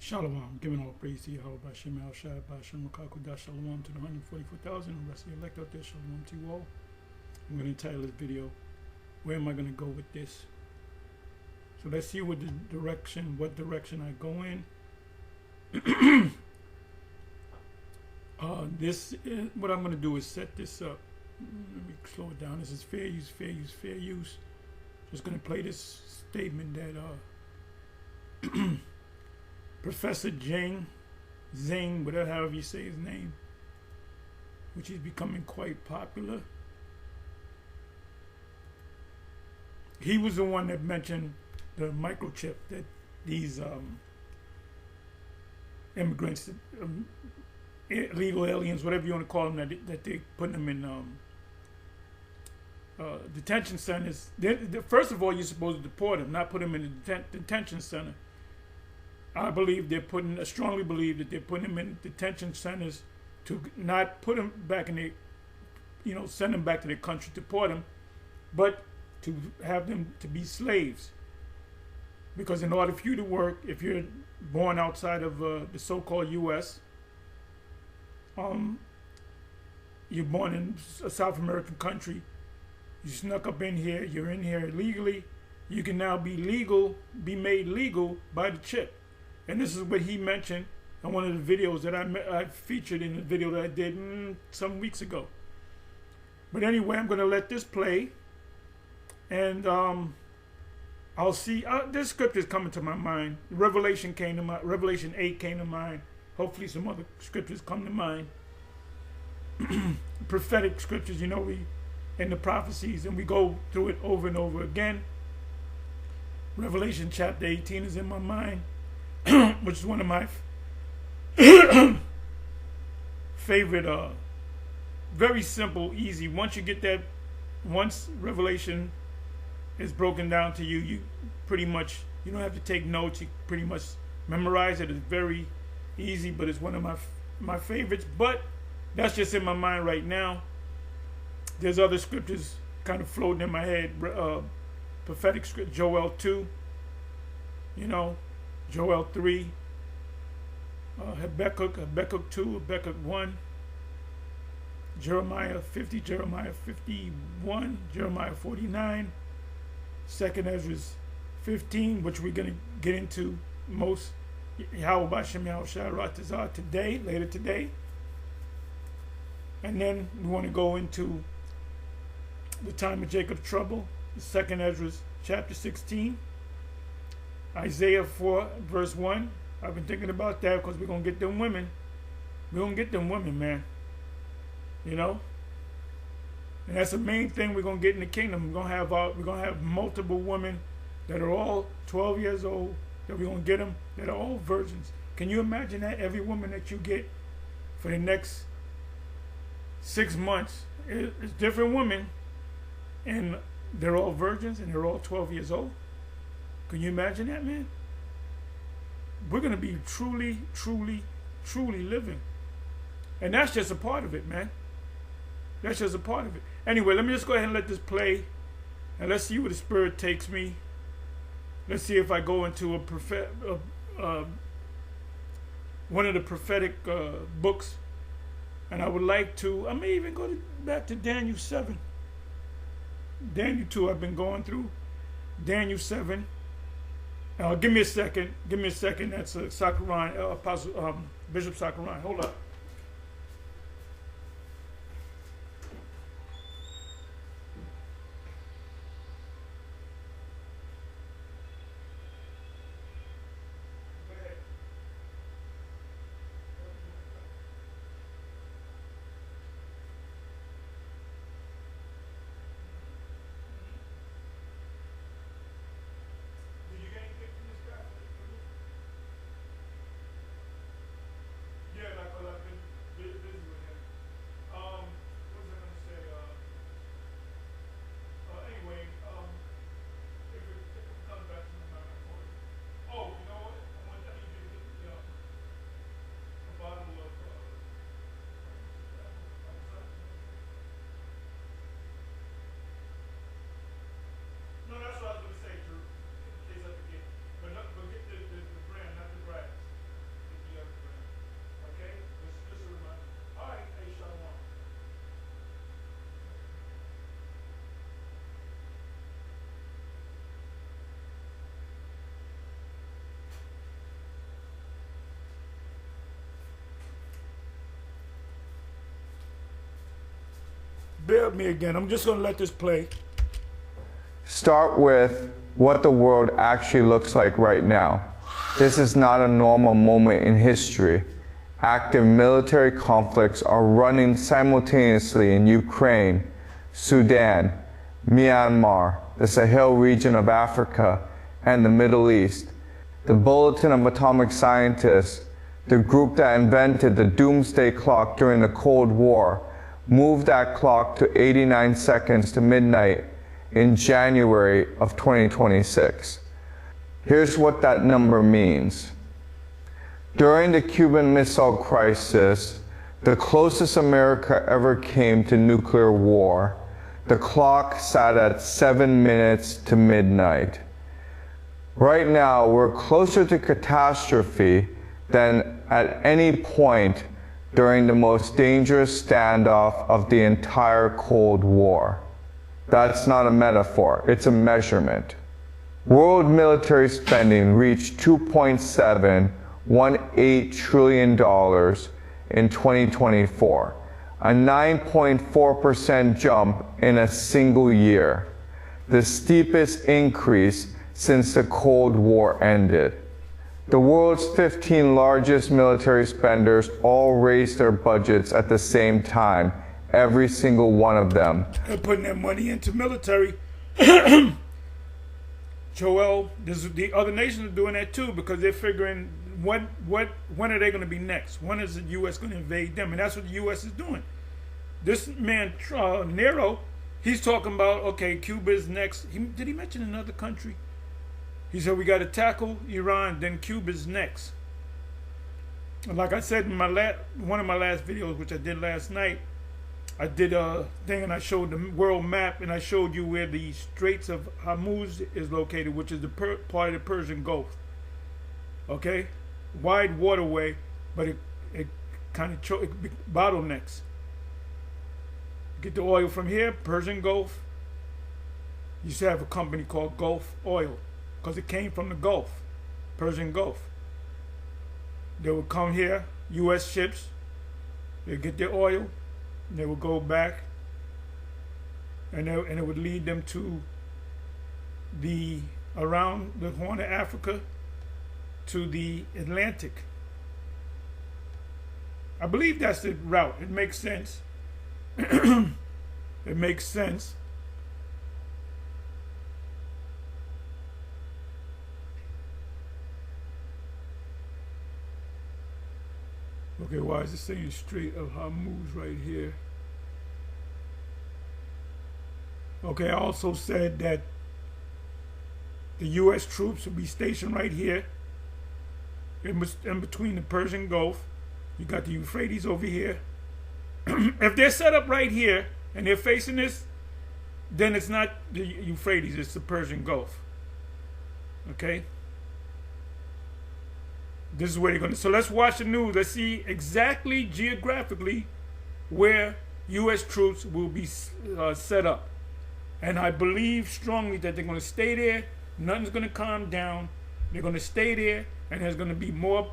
Shalom, giving all praise to Yahweh, Bashem Al Shai, Bashem Makakudah, Shalom to the 144,000, the rest of the elect out there, Shalom to you all. I'm going to title this video, where am I going to go with this? So let's see what direction I go in. This is, what I'm going to do is set this up. Let me slow it down. This is fair use, fair use, fair use. Just going to play this statement that Professor Zhang, whatever however you say his name, which is becoming quite popular. He was the one that mentioned the microchip that these immigrants, illegal aliens, whatever you want to call them, that they put them in detention centers. First of all, you're supposed to deport them, not put them in a detention center. I strongly believe that they're putting them in detention centers to not put them back in the, send them back to their country, deport them, but to have them to be slaves. Because in order for you to work, if you're born outside of the so-called U.S., you're born in a South American country, you snuck up in here, you're in here illegally, you can now be made legal by the chip. And this is what he mentioned in one of the videos that I featured in the video that I did some weeks ago. But anyway, I'm going to let this play. And I'll see. This scripture is coming to my mind. Revelation 8 came to mind. Hopefully some other scriptures come to mind. Prophetic scriptures, we in the prophecies, and we go through it over and over again. Revelation chapter 18 is in my mind. Which is one of my favorite, very simple, easy. Once Revelation is broken down to you, you pretty much, you don't have to take notes, you pretty much memorize it. It's very easy, but it's one of my favorites. But that's just in my mind right now. There's other scriptures kind of floating in my head. Prophetic script, Joel 2, Joel 3, Habakkuk 2, Habakkuk 1, Jeremiah 50, Jeremiah 51, Jeremiah 49, 2nd Ezra 15, which we're going to get into most, Yahweh Bashem Yahushua Ratazah later today. And then we want to go into the time of Jacob's trouble, 2nd Ezra chapter 16. Isaiah 4 verse 1. I've been thinking about that because we're going to get them women. We're going to get them women, man. And that's the main thing we're going to get in the kingdom. We're going to have multiple women that are all 12 years old, that we're going to get them, that are all virgins. Can you imagine that? Every woman that you get for the next 6 months is different women, and they're all virgins, and they're all 12 years old. Can you imagine that, man? We're going to be truly, truly, truly living. And that's just a part of it, man. That's just a part of it. Anyway, let me just go ahead and let this play. And let's see where the Spirit takes me. Let's see if I go into one of the prophetic books. And I would like to, I may even go back to Daniel 7. Daniel 2 I've been going through. Daniel 7. Give me a second. That's Sakaran, Apostle Bishop Sakaran. Hold up. Yeah, like bear with me again. I'm just going to let this play. Start with what the world actually looks like right now. This is not a normal moment in history. Active military conflicts are running simultaneously in Ukraine, Sudan, Myanmar, the Sahel region of Africa, and the Middle East. The Bulletin of Atomic Scientists, the group that invented the doomsday clock during the Cold War, moved that clock to 89 seconds to midnight in January of 2026. Here's what that number means. During the Cuban Missile Crisis, the closest America ever came to nuclear war, the clock sat at 7 minutes to midnight. Right now, we're closer to catastrophe than at any point during the most dangerous standoff of the entire Cold War. That's not a metaphor, it's a measurement. World military spending reached $2.718 trillion in 2024, a 9.4% jump in a single year, the steepest increase since the Cold War ended. The world's 15 largest military spenders all raised their budgets at the same time, every single one of them. They're putting their money into military. Joel, the other nations are doing that too, because they're figuring when are they going to be next? When is the U.S. going to invade them? And that's what the U.S. is doing. This man, Nero, he's talking about, okay, Cuba is next. Did he mention another country? He said we got to tackle Iran, then Cuba's next. And like I said in one of my last videos, which I did last night, I did a thing and I showed the world map and I showed you where the Straits of Hormuz is located, which is the part of the Persian Gulf. Okay? Wide waterway, but it kind of bottlenecks. Get the oil from here, Persian Gulf. You used to have a company called Gulf Oil because it came from the Gulf, Persian Gulf. They would come here, U.S. ships, they'd get their oil, and they would go back, and it would lead them to around the Horn of Africa to the Atlantic. I believe that's the route. It makes sense. It makes sense. Okay, why is it saying Strait of Hormuz right here? Okay, I also said that the U.S. troops will be stationed right here in between the Persian Gulf. You got the Euphrates over here. If they're set up right here and they're facing this, then it's not the Euphrates, it's the Persian Gulf. Okay? This is where they're going to. So let's watch the news. Let's see exactly geographically where U.S. troops will be set up. And I believe strongly that they're going to stay there. Nothing's going to calm down. They're going to stay there. And there's going to be more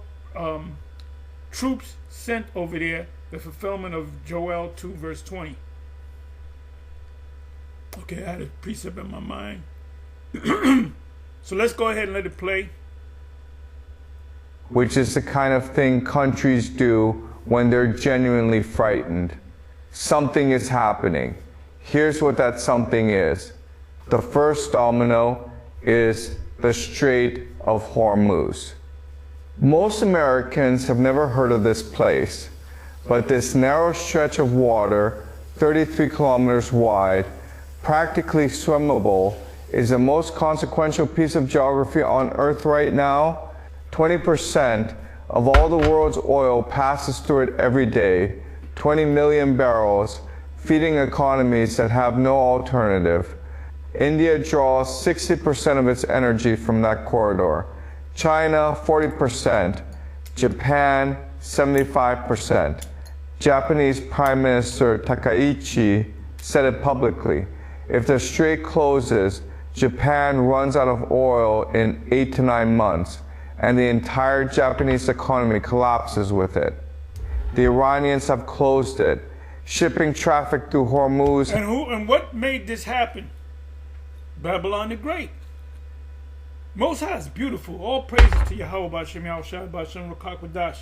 troops sent over there. The fulfillment of Joel 2 verse 20. Okay, I had a precept in my mind. So let's go ahead and let it play. Which is the kind of thing countries do when they're genuinely frightened. Something is happening. Here's what that something is. The first domino is the Strait of Hormuz. Most Americans have never heard of this place, but this narrow stretch of water, 33 kilometers wide, practically swimmable, is the most consequential piece of geography on Earth right now. 20% of all the world's oil passes through it every day, 20 million barrels, feeding economies that have no alternative. India draws 60% of its energy from that corridor. China, 40%. Japan, 75%. Japanese Prime Minister Takaichi said it publicly. If the strait closes, Japan runs out of oil in 8 to 9 months, and the entire Japanese economy collapses with it. The Iranians have closed it. shipping traffic through Hormuz. And what made this happen? Babylon the Great. Most High is beautiful. All praises to Yahweh B'Shem Yahushua B'Shem Rukakwadash.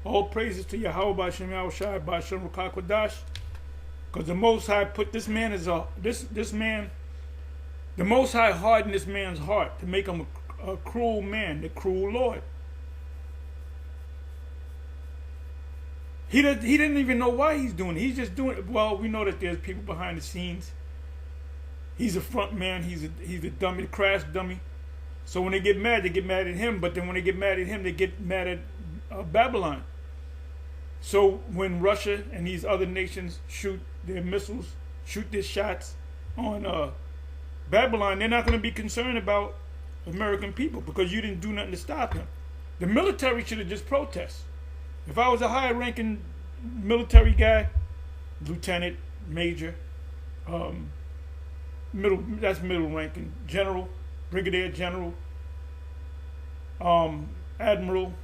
All praises to Yahweh B'Shem Yahushua B'Shem Rukakwadash. Because the Most High put this man as this man. The Most High hardened this man's heart to make him a cruel man, the cruel Lord. He didn't even know why he's doing it. He's just doing it. Well, we know that there's people behind the scenes. He's a front man. He's a dummy, a crash dummy. So when they get mad at him. But then when they get mad at him, they get mad at Babylon. So when Russia and these other nations shoot their missiles, shoot their shots on Babylon, they're not going to be concerned about American people because you didn't do nothing to stop him. The military should have just protested. If I was a higher-ranking military guy, lieutenant, major, middle-ranking, general, brigadier general, admiral,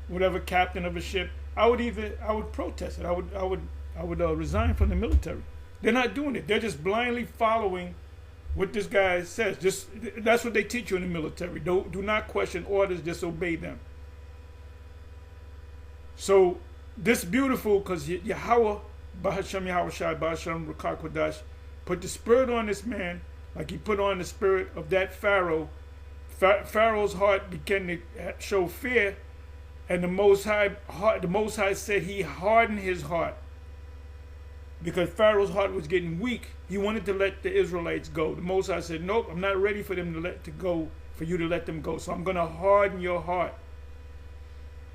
whatever, captain of a ship, I would protest it. I would resign from the military. They're not doing it. They're just blindly following what this guy says. That's what they teach you in the military. Do not question orders. Just obey them. So this beautiful because Yahweh B'Hashem Yahushua B'Hashem Rukakwadash put the spirit on this man like he put on the spirit of that Pharaoh. Pharaoh's heart began to show fear, and the Most High said he hardened his heart because Pharaoh's heart was getting weak. He wanted to let the Israelites go. The Most High said, "Nope, I'm not ready for them for you to let them go. So I'm going to harden your heart."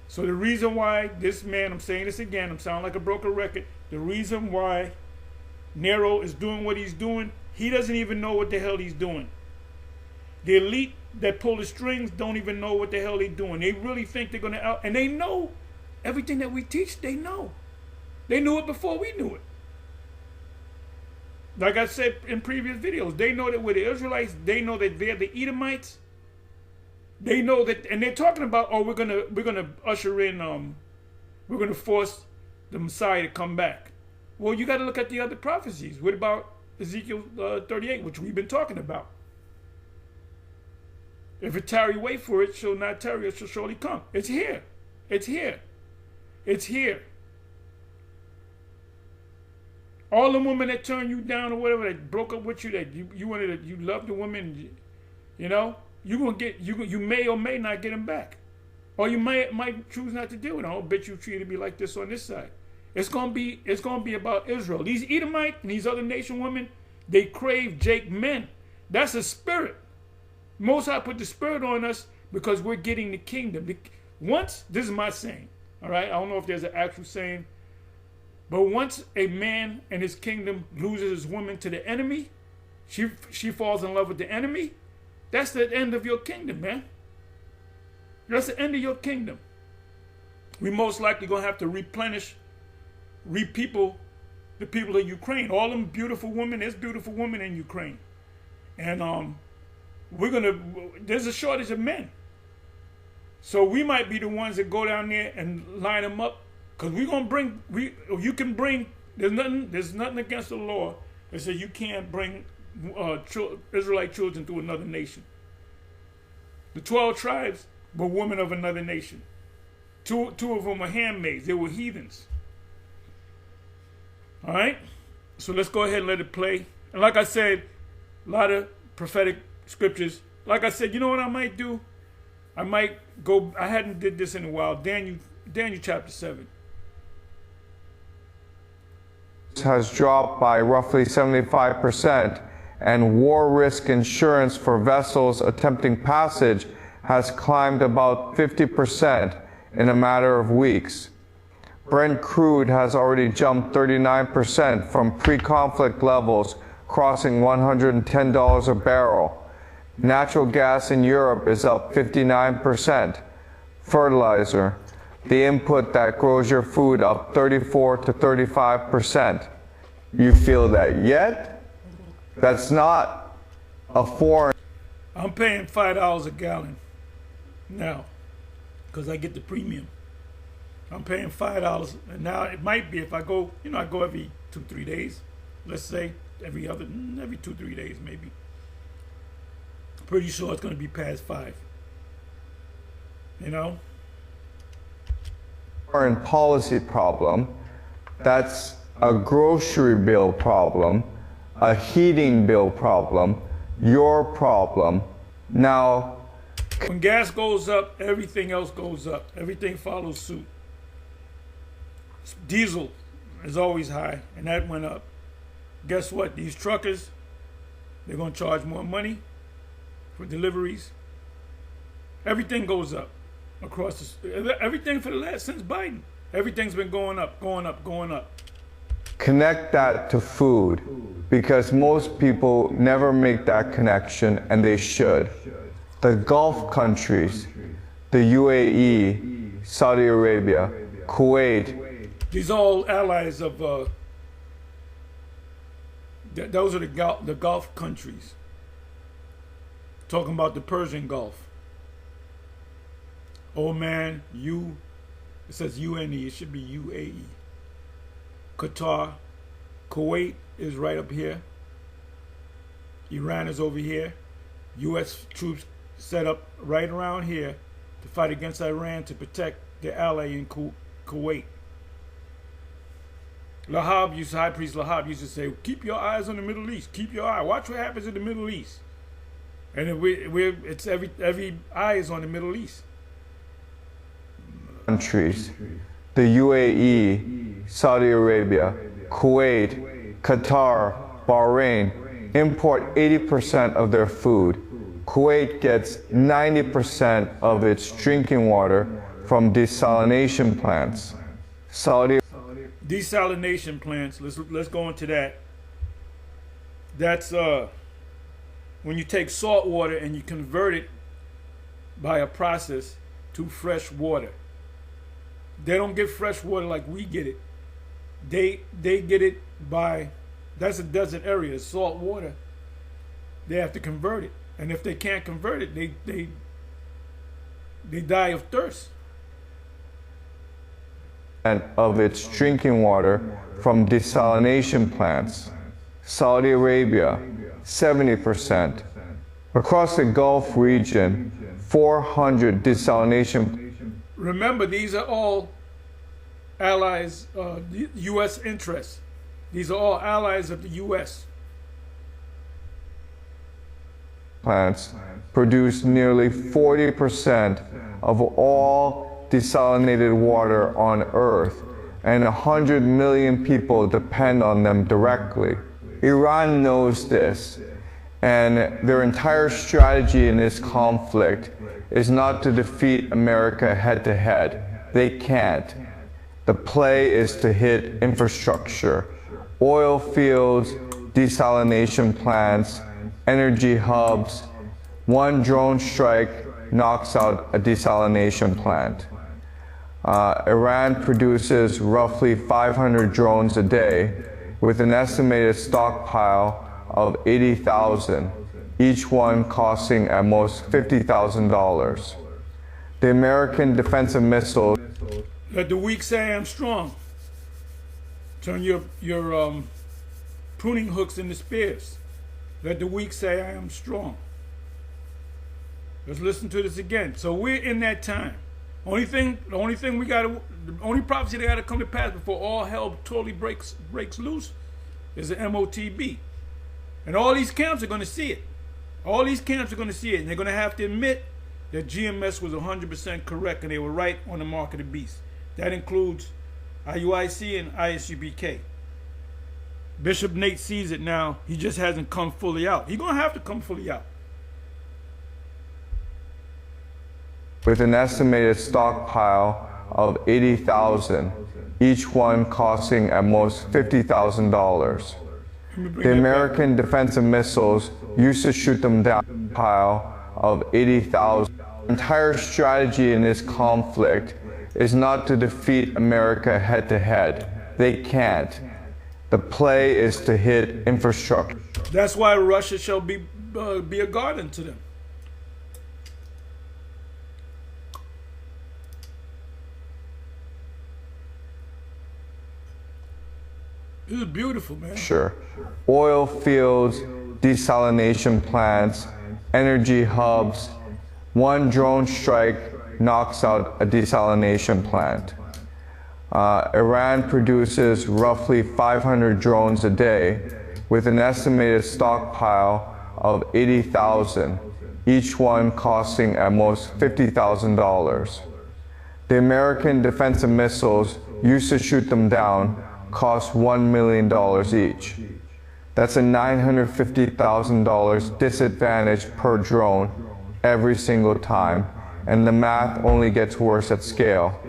So the reason why this man, I'm saying this again, I'm sounding like a broken record. The reason why Nero is doing what he's doing, he doesn't even know what the hell he's doing. The elite that pull the strings don't even know what the hell they're doing. They really think they're going to and they know everything that we teach, they know. They knew it before we knew it. Like I said in previous videos, they know that we're the Israelites. They know that they're the Edomites. They know that, and they're talking about, oh, we're gonna usher in, we're gonna force the Messiah to come back. Well, you got to look at the other prophecies. What about Ezekiel 38, which we've been talking about? If it tarry, wait for it. Shall not tarry, it shall surely come. It's here. It's here. It's here. All the women that turned you down or whatever, that broke up with you, that you loved the woman, you know. You may or may not get them back, or you might choose not to deal with them. I'll bet you treated me like this on this side. It's gonna be about Israel. These Edomite and these other nation women, they crave Jake men. That's a spirit. Most High put the spirit on us because we're getting the kingdom. This is my saying. All right, I don't know if there's an actual saying, but once a man and his kingdom loses his woman to the enemy, she falls in love with the enemy. That's the end of your kingdom, man. That's the end of your kingdom. We most likely going to have to the people of Ukraine. All them beautiful women, there's beautiful women in Ukraine. And there's a shortage of men. So we might be the ones that go down there and line them up. Because there's nothing against the law that says you can't bring Israelite children to another nation. The 12 tribes were women of another nation. Two of them were handmaids. They were heathens. All right? So let's go ahead and let it play. And like I said, a lot of prophetic scriptures. Like I said, you know what I might do? I hadn't did this in a while. Daniel chapter 7. Has dropped by roughly 75%, and war risk insurance for vessels attempting passage has climbed about 50% in a matter of weeks. Brent crude has already jumped 39% from pre-conflict levels, crossing $110 a barrel. Natural gas in Europe is up 59%. Fertilizer, the input that grows your food, up 34 to 35%. You feel that yet? That's not a foreign. I'm paying $5 a gallon now because I get the premium. I'm paying $5, and now it might be if I go, I go every 2-3 days. Let's say every 2-3 days maybe. Pretty sure it's going to be past 5. Foreign policy problem. That's a grocery bill problem, a heating bill problem, your problem. Now, when gas goes up, everything else goes up. Everything follows suit. Diesel is always high, and that went up. Guess what? These truckers, they're going to charge more money for deliveries. Everything goes up across everything for the last, since Biden. Everything's been going up, going up, going up. Connect that to food, because most people never make that connection, and they should. The Gulf countries, the UAE, Saudi Arabia, Kuwait. These are all allies of, those are the Gulf countries. Talking about the Persian Gulf. Oman, it says UNE, it should be UAE. Qatar, Kuwait is right up here. Iran is over here. U.S. troops set up right around here to fight against Iran to protect their ally in Kuwait. High Priest Lahab used to say, keep your eyes on the Middle East. Keep your eye. Watch what happens in the Middle East. And it's every eye is on the Middle East. Countries, the UAE, Saudi Arabia, Kuwait, Qatar, Bahrain, import 80% of their food. Kuwait gets 90% of its drinking water from desalination plants. Desalination plants, let's go into that. That's when you take salt water and you convert it by a process to fresh water. They don't get fresh water like we get it. They get it by, that's a desert area, it's salt water. They have to convert it. And if they can't convert it, they die of thirst. And of its drinking water from desalination plants. Saudi Arabia, 70%. Across the Gulf region, 400 desalination. Remember, these are all allies, U.S. interests. These are all allies of the U.S. Plants produce nearly 40% of all desalinated water on Earth, and 100 million people depend on them directly. Iran knows this, and their entire strategy in this conflict is not to defeat America head-to-head. They can't. The play is to hit infrastructure, oil fields, desalination plants, energy hubs. One drone strike knocks out a desalination plant. Iran produces roughly 500 drones a day with an estimated stockpile of 80,000, each one costing at most $50,000. The American defensive missiles. Let the weak say I'm strong. Turn your pruning hooks into spears. Let the weak say I am strong. Let's listen to this again. So we're in that time. The only prophecy that got to come to pass before all hell totally breaks loose is the MOTB. And all these camps are going to see it. All these camps are going to see it, and they're going to have to admit that GMS was 100% correct and they were right on the mark of the beast. That includes IUIC and ISUBK. Bishop Nate sees it now. He just hasn't come fully out. He's going to have to come fully out. With an estimated stockpile of 80,000, each one costing at most $50,000. The American defensive missiles used to shoot them down a pile of 80,000. The entire strategy in this conflict is not to defeat America head-to-head. They can't. The play is to hit infrastructure. That's why Russia shall be a guard unto them. This is beautiful, man. Sure. Oil fields, desalination plants, energy hubs. One drone strike knocks out a desalination plant. Iran produces roughly 500 drones a day with an estimated stockpile of 80,000, each one costing at most $50,000. The American defensive missiles used to shoot them down cost $1 million each. That's a $950,000 disadvantage per drone every single time, and the math only gets worse at scale.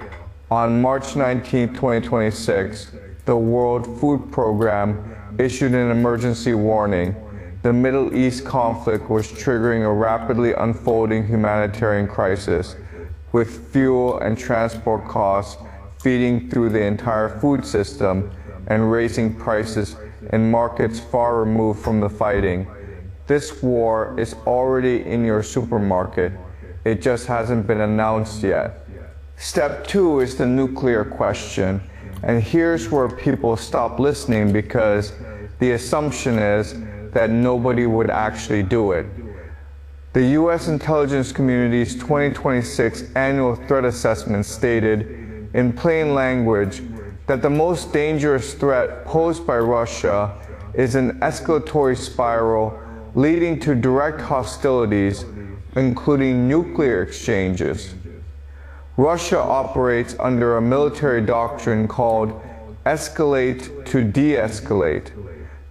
On March 19, 2026, the World Food Program issued an emergency warning. The Middle East conflict was triggering a rapidly unfolding humanitarian crisis, with fuel and transport costs feeding through the entire food system and raising prices in markets far removed from the fighting. This war is already in your supermarket. It just hasn't been announced yet. Step 2 is the nuclear question. And here's where people stop listening because the assumption is that nobody would actually do it. The U.S. intelligence community's 2026 annual threat assessment stated in plain language that the most dangerous threat posed by Russia is an escalatory spiral leading to direct hostilities, including nuclear exchanges. Russia operates under a military doctrine called escalate to de-escalate.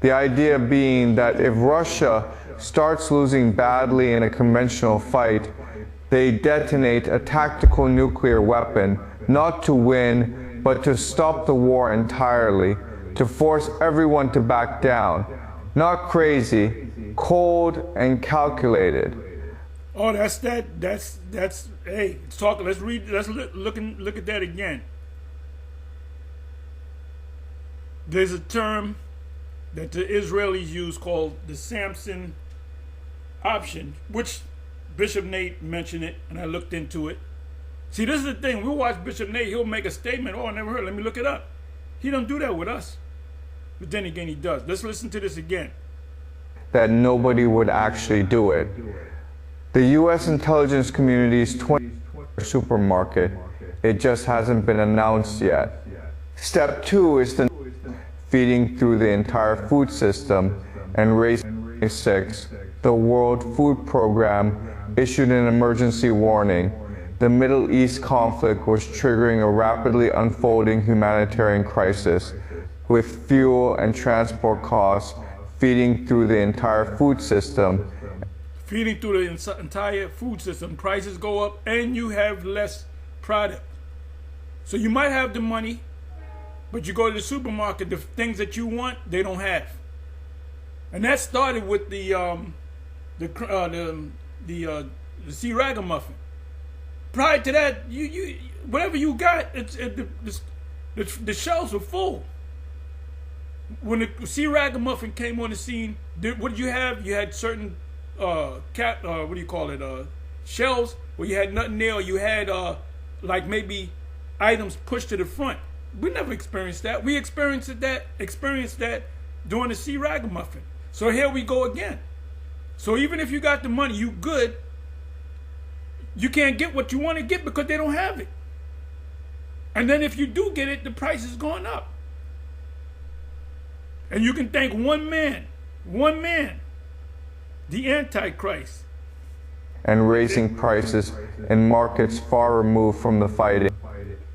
The idea being that if Russia starts losing badly in a conventional fight, they detonate a tactical nuclear weapon, not to win, but to stop the war entirely, to force everyone to back down. Not crazy, cold and calculated. Oh, that's hey, talk. Let's read. Let's look at that again. There's a term that the Israelis use called the Samson option, which Bishop Nate mentioned it, and I looked into it. See, this is the thing. We'll watch Bishop Nate. He'll make a statement. Oh, I never heard. Let me look it up. He don't do that with us. But then again, he does. Let's listen to this again. That nobody would actually do it. The U.S. intelligence community's 20 supermarket. It just hasn't been announced yet. Step 2 is the feeding through the entire food system and raising 6. The World Food Program issued an emergency warning. The Middle East conflict was triggering a rapidly unfolding humanitarian crisis, with fuel and transport costs feeding through the entire food system. Feeding through the entire food system, prices go up and you have less product. So you might have the money, but you go to the supermarket, the things that you want, they don't have. And that started with the sea ragamuffin. Prior to that, you whatever you got, the shelves were full. When the sea ragamuffin came on the scene, what did you have? You had certain shelves where you had nothing there, or you had like maybe items pushed to the front. We never experienced that. We experienced that during the sea ragamuffin. So here we go again. So even if you got the money, you good. You can't get what you want to get because they don't have it. And then if you do get it, the price is going up. And you can thank one man, the Antichrist. And raising prices in markets far removed from the fighting.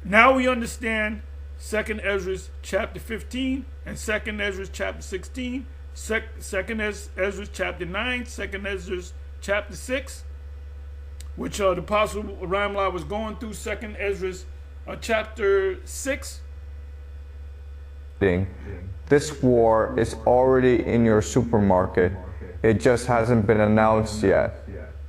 Now we understand 2nd Ezra chapter 15 and 2nd Ezra chapter 16, 2nd Ezra chapter 9, 2nd Ezra chapter 6, which the Apostle Ramla was going through, 2nd Ezra chapter 6. This war is already in your supermarket. It just hasn't been announced yet.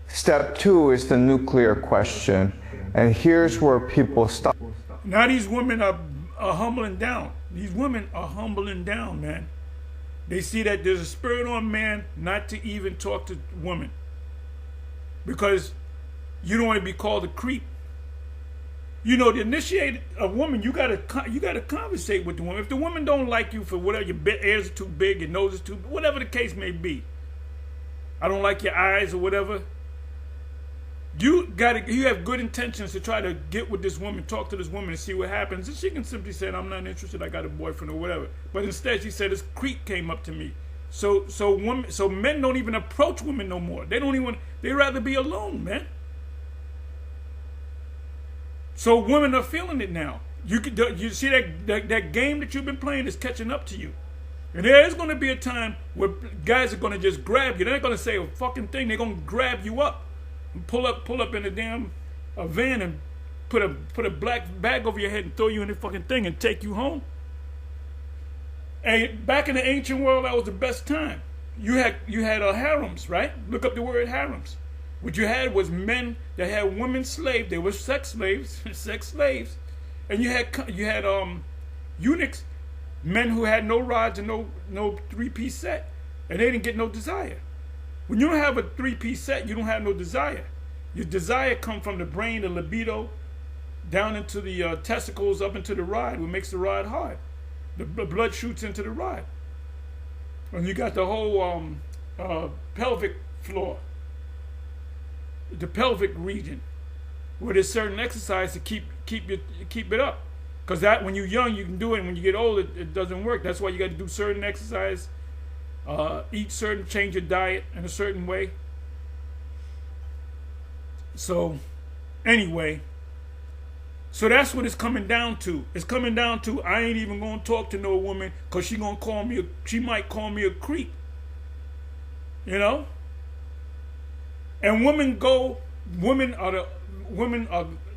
Step 2 is the nuclear question. And here's where people stop. Now these women are humbling down. These women are humbling down, man. They see that there's a spirit on man not to even talk to women. Because you don't want to be called a creep. You know, to initiate a woman, you gotta conversate with the woman. If the woman don't like you for whatever, your ears are too big, your nose is too, whatever the case may be. I don't like your eyes or whatever. You have good intentions to try to get with this woman, talk to this woman, and see what happens. And she can simply say, "I'm not interested. I got a boyfriend," or whatever. But instead, she said, "This creep came up to me." So men don't even approach women no more. They rather be alone, man. So women are feeling it now. You see that game that you've been playing is catching up to you. And there is going to be a time where guys are going to just grab you. They're not going to say a fucking thing. They're going to grab you up and pull up in a damn van and put a black bag over your head and throw you in the fucking thing and take you home. And back in the ancient world, that was the best time. You had harems, right? Look up the word harems. What you had was men that had women slaves. They were sex slaves, and you had eunuchs, men who had no rods and no three-piece set, and they didn't get no desire. When you don't have a three-piece set, you don't have no desire. Your desire comes from the brain, the libido, down into the testicles, up into the rod, what makes the rod hard. The blood shoots into the rod, and you got the whole pelvic floor. The pelvic region, where there's certain exercise to keep it up, because that when you're young you can do it, and when you get old it doesn't work. That's why you got to do certain exercise, eat certain, change your diet in a certain way. So anyway, so that's what it's coming down to. It's coming down to I ain't even gonna talk to no woman because she might call me a creep, you know. And women are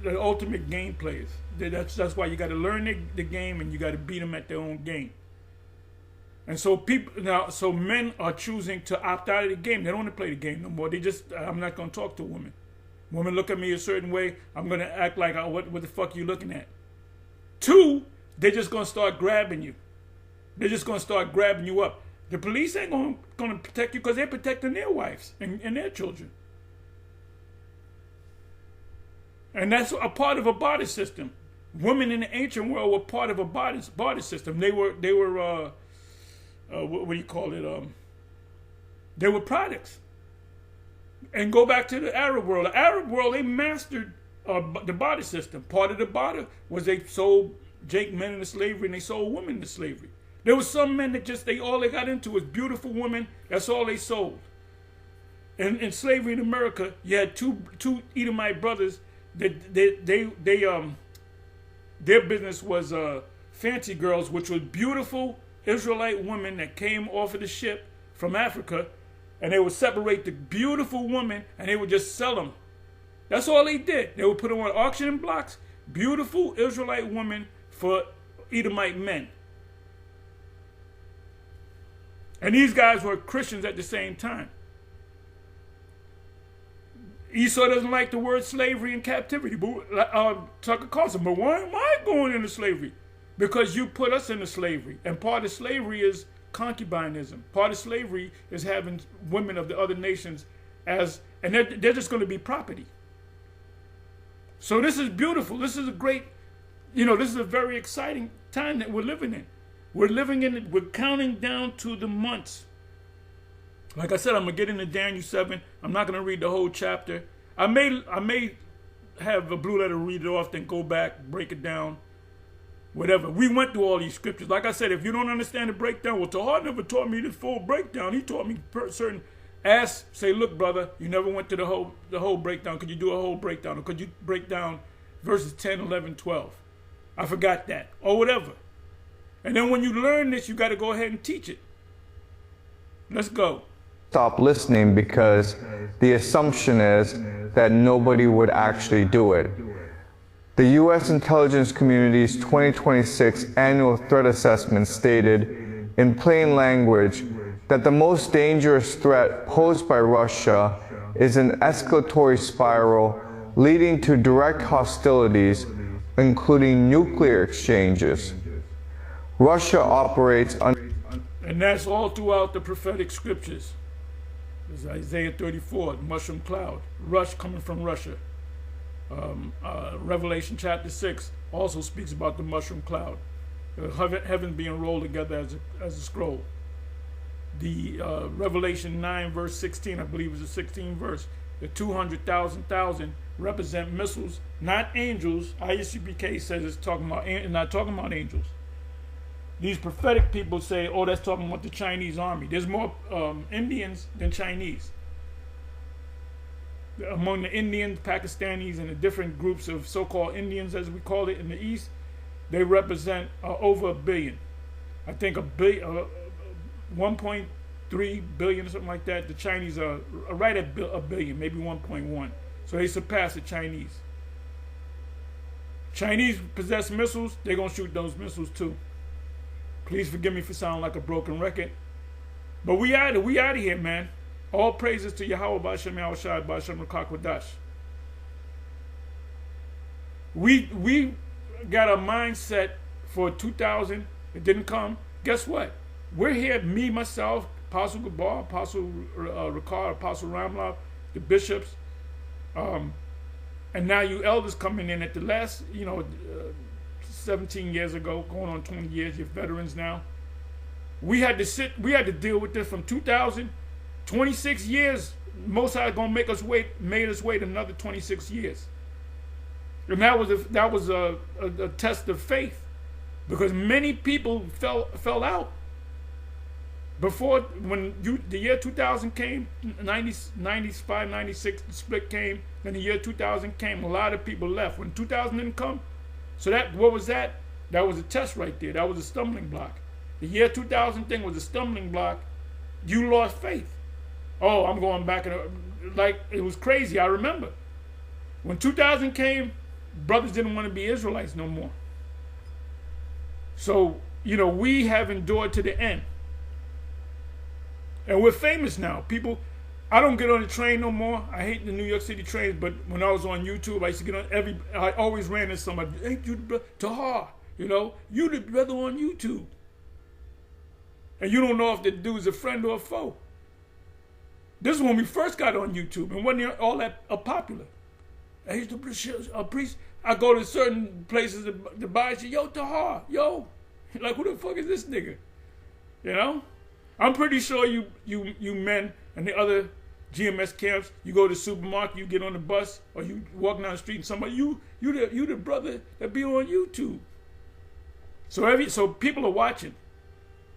the ultimate game players. That's why you got to learn the game, and you got to beat them at their own game. And so men are choosing to opt out of the game. They don't want to play the game no more. I'm not going to talk to a woman. Women look at me a certain way, I'm going to act like, what the fuck are you looking at? 2, they're just going to start grabbing you. They're just going to start grabbing you up. The police ain't going to protect you because they're protecting their wives and their children. And that's a part of a barter system. Women in the ancient world were part of a barter system. They were what do you call it? They were products. And go back to the Arab world. The Arab world, they mastered the barter system. Part of the barter was they sold men into slavery and they sold women into slavery. There were some men that all they got into was beautiful women. That's all they sold. And in slavery in America, you had two Edomite brothers. Their business was fancy girls, which was beautiful Israelite women that came off of the ship from Africa, and they would separate the beautiful women and they would just sell them. That's all they did. They would put them on auction blocks, beautiful Israelite women for Edomite men. And these guys were Christians at the same time. Esau doesn't like the word slavery and captivity. But Tucker Carlson, but why am I going into slavery? Because you put us into slavery. And part of slavery is concubinism. Part of slavery is having women of the other nations and they're just going to be property. So this is beautiful. This is a great, this is a very exciting time that we're living in. We're counting down to the months. Like I said, I'm going to get into Daniel 7. I'm not going to read the whole chapter. I may have a Blue Letter read it off, then go back, break it down, whatever. We went through all these scriptures. Like I said, if you don't understand the breakdown, well, Tahar never taught me the full breakdown. He taught me certain. Say, look, brother, you never went to the whole breakdown. Could you do a whole breakdown? Or could you break down verses 10, 11, 12? I forgot that. Or whatever. And then when you learn this, you got to go ahead and teach it. Let's go. Stop listening because the assumption is that nobody would actually do it. The U.S. intelligence community's 2026 annual threat assessment stated in plain language that the most dangerous threat posed by Russia is an escalatory spiral leading to direct hostilities, including nuclear exchanges. Russia operates and that's all throughout the prophetic scriptures. There's Isaiah 34, the mushroom cloud, rush coming from Russia. Revelation chapter 6 also speaks about the mushroom cloud, heaven being rolled together as a scroll. The Revelation 9 verse 16, I believe is the 16th verse, the 200,000 represent missiles, not angels. ISUPK says it's not talking about angels. These prophetic people say, oh, that's talking about the Chinese army. There's more Indians than Chinese. Among the Indians, Pakistanis, and the different groups of so-called Indians, as we call it in the East, they represent over 1 billion. I think 1.3 billion or something like that. The Chinese are right at 1 billion, maybe 1.1. So they surpass the Chinese. Chinese possess missiles, they're going to shoot those missiles too. Please forgive me for sounding like a broken record. But we out of here, man. All praises to Yahweh B'Shem Yahushai B'Shem Rakakwadash. We got a mindset for 2000. It didn't come. Guess what? We're here, me, myself, Apostle Gabar, Apostle Ricard, Apostle Ramlav, the bishops, and now you elders coming in at the last, 17 years ago, going on 20 years, you're veterans now. We had to deal with this from 2000, 26 years. Most High gonna made us wait another 26 years. And that was a test of faith, because many people fell out. Before, when the year 2000 came, 95, 96, the split came, then the year 2000 came, a lot of people left. When 2000 didn't come, so what was that? That was a test right there. That was a stumbling block. The year 2000 thing was a stumbling block. You lost faith. Oh, I'm going back, like, it was crazy. I remember. When 2000 came, brothers didn't want to be Israelites no more. So, we have endured to the end. And we're famous now. People, I don't get on the train no more. I hate the New York City trains, but when I was on YouTube, I used to get on I always ran into somebody, hey, you the brother, Tahar, you the brother on YouTube. And you don't know if the dude's a friend or a foe. This is when we first got on YouTube, and wasn't all that popular. I used to preach. I go to certain places to buy shit. Yo, Tahar, yo. Like, who the fuck is this nigga? I'm pretty sure you men and the other GMS camps, you go to the supermarket, you get on the bus, or you walk down the street and somebody, you the brother that be on YouTube. So people are watching.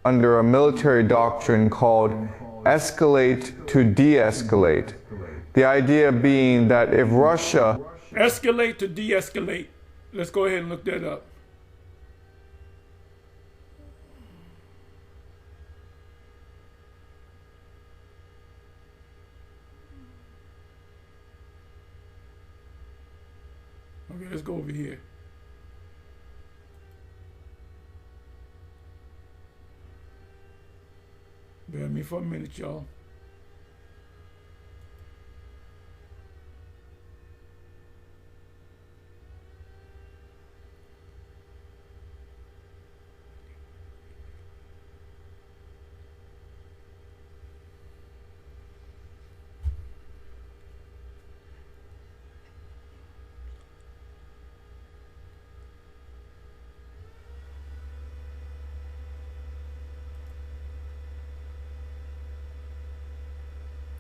Under a military doctrine called escalate to de-escalate. The idea being that if Russia... Escalate to de-escalate. Let's go ahead and look that up. Okay, let's go over here. Bear with me for a minute, y'all.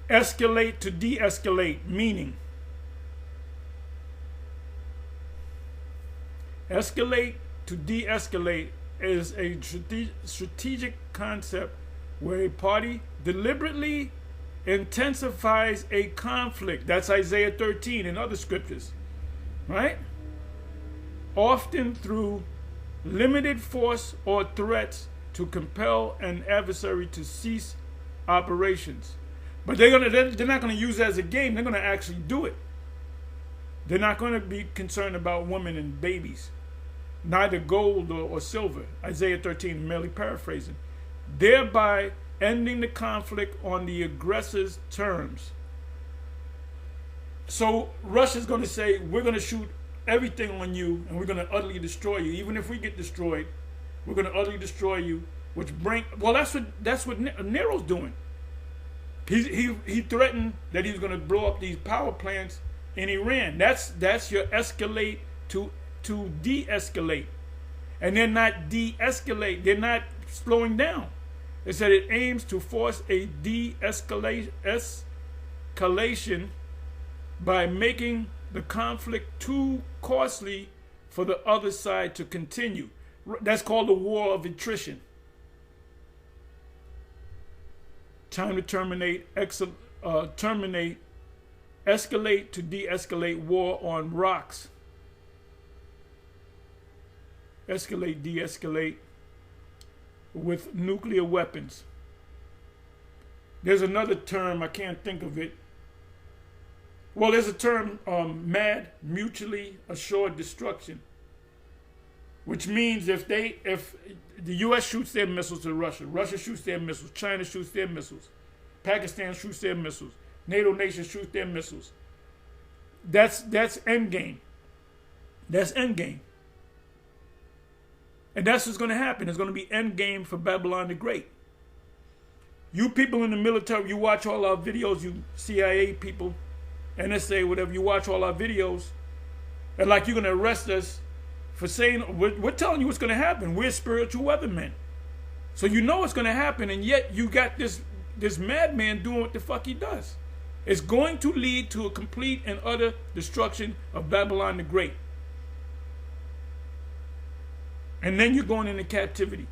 Escalate to de-escalate, meaning escalate to de-escalate is a strategic concept where a party deliberately intensifies a conflict. That's Isaiah 13 and other scriptures, right? Often through limited force or threats to compel an adversary to cease operations. But they're not going to use it as a game. They're going to actually do it. They're not going to be concerned about women and babies, neither gold or silver. Isaiah 13, merely paraphrasing. Thereby ending the conflict on the aggressor's terms. So Russia's going to say, we're going to shoot everything on you, and we're going to utterly destroy you. Even if we get destroyed, we're going to utterly destroy you. That's what Nero's doing. He threatened that he was going to blow up these power plants in Iran. That's your escalate to de-escalate. And they're not de-escalate. They're not slowing down. It said it aims to force a de-escalation by making the conflict too costly for the other side to continue. That's called the war of attrition. Time to terminate, escalate to de-escalate war on rocks. Escalate, de-escalate with nuclear weapons. There's another term, I can't think of it. Well, there's a term, MAD, mutually assured destruction, which means if the U.S. shoots their missiles to Russia, Russia shoots their missiles, China shoots their missiles, Pakistan shoots their missiles, NATO nations shoot their missiles. That's endgame. That's endgame. And that's what's going to happen. It's going to be endgame for Babylon the Great. You people in the military, you watch all our videos, you CIA people, NSA, whatever, you watch all our videos, and like you're going to arrest us for saying, we're telling you what's going to happen. We're spiritual weathermen. So you know what's going to happen, and yet you got this madman doing what the fuck he does. It's going to lead to a complete and utter destruction of Babylon the Great. And then you're going into captivity.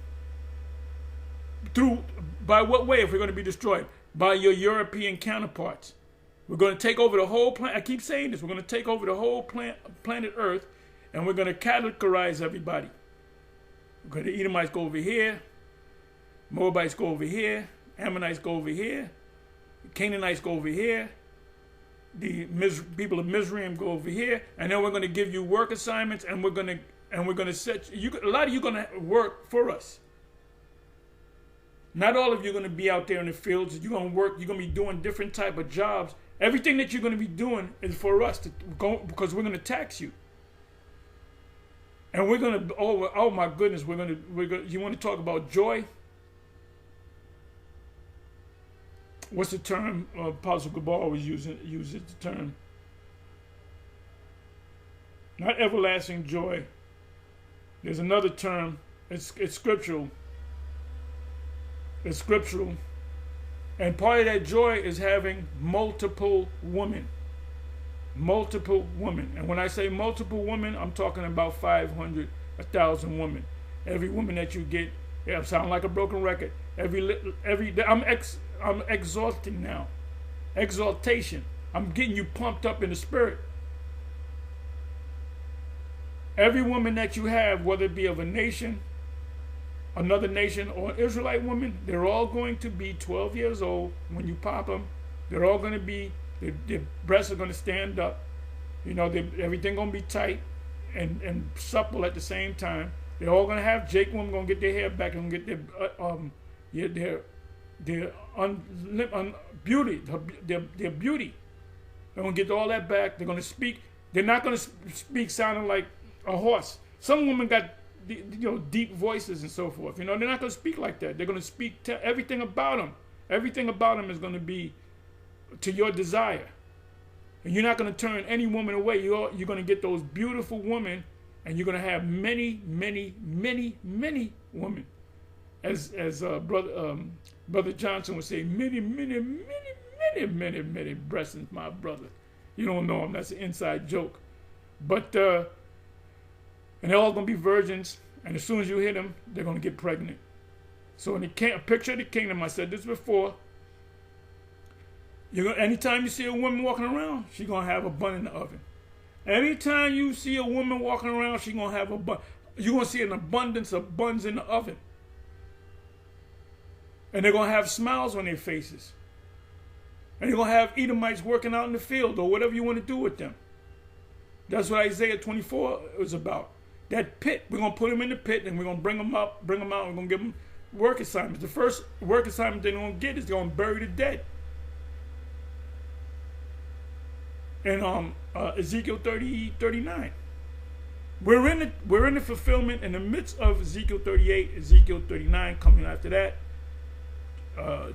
By what way if we're going to be destroyed? By your European counterparts. We're going to take over the whole planet. I keep saying this. We're going to take over the whole planet Earth, and we're going to categorize everybody. We're going to Edomites go over here. Moabites go over here. Ammonites go over here. Canaanites go over here. The people of Mizraim go over here. And then we're going to give you work assignments, and we're going to set you. A lot of you are going to work for us. Not all of you are going to be out there in the fields. You're going to work. You're going to be doing different type of jobs. Everything that you're going to be doing is for us to go, because we're going to tax you. And we're going to. Oh my goodness. We're going to. You want to talk about joy? What's the term Apostle Gabar always uses the term? Not everlasting joy. There's another term. It's scriptural. It's scriptural. And part of that joy is having multiple women. Multiple women. And when I say multiple women, I'm talking about 500, 1,000 women. Every woman that you get, I sound like a broken record. I'm exalting now. Exaltation. I'm getting you pumped up in the spirit. Every woman that you have, whether it be of a nation, another nation, or an Israelite woman, they're all going to be 12 years old when you pop them. They're all going to be, their breasts are going to stand up. You know, everything going to be tight and supple at the same time. They're all going to have, Jake women going to get their hair back and get their beauty. Their beauty. They're going to get all that back. They're going to speak. They're not going to speak sounding like a horse. Some women got deep voices and so forth. They're not going to speak like that. They're going to speak everything about them. Everything about them is going to be to your desire. And you're not going to turn any woman away. You're going to get those beautiful women, and you're going to have many, many, many, many women. As Brother Johnson would say, many, many, many, many, many, many breasts, my brother. You don't know him. That's an inside joke. But and they're all going to be virgins, and as soon as you hit them, they're going to get pregnant. So in a picture of the kingdom, I said this before, anytime you see a woman walking around, she's going to have a bun in the oven. Anytime you see a woman walking around, she's going to have a bun. You're going to see an abundance of buns in the oven. And they're going to have smiles on their faces. And you're going to have Edomites working out in the field or whatever you want to do with them. That's what Isaiah 24 is about. That pit, we're going to put them in the pit, and we're going to bring them out, and we're going to give them work assignments. The first work assignment they're going to get is they're going to bury the dead. In Ezekiel 39. We're in the fulfillment in the midst of Ezekiel 38, Ezekiel 39 coming after that.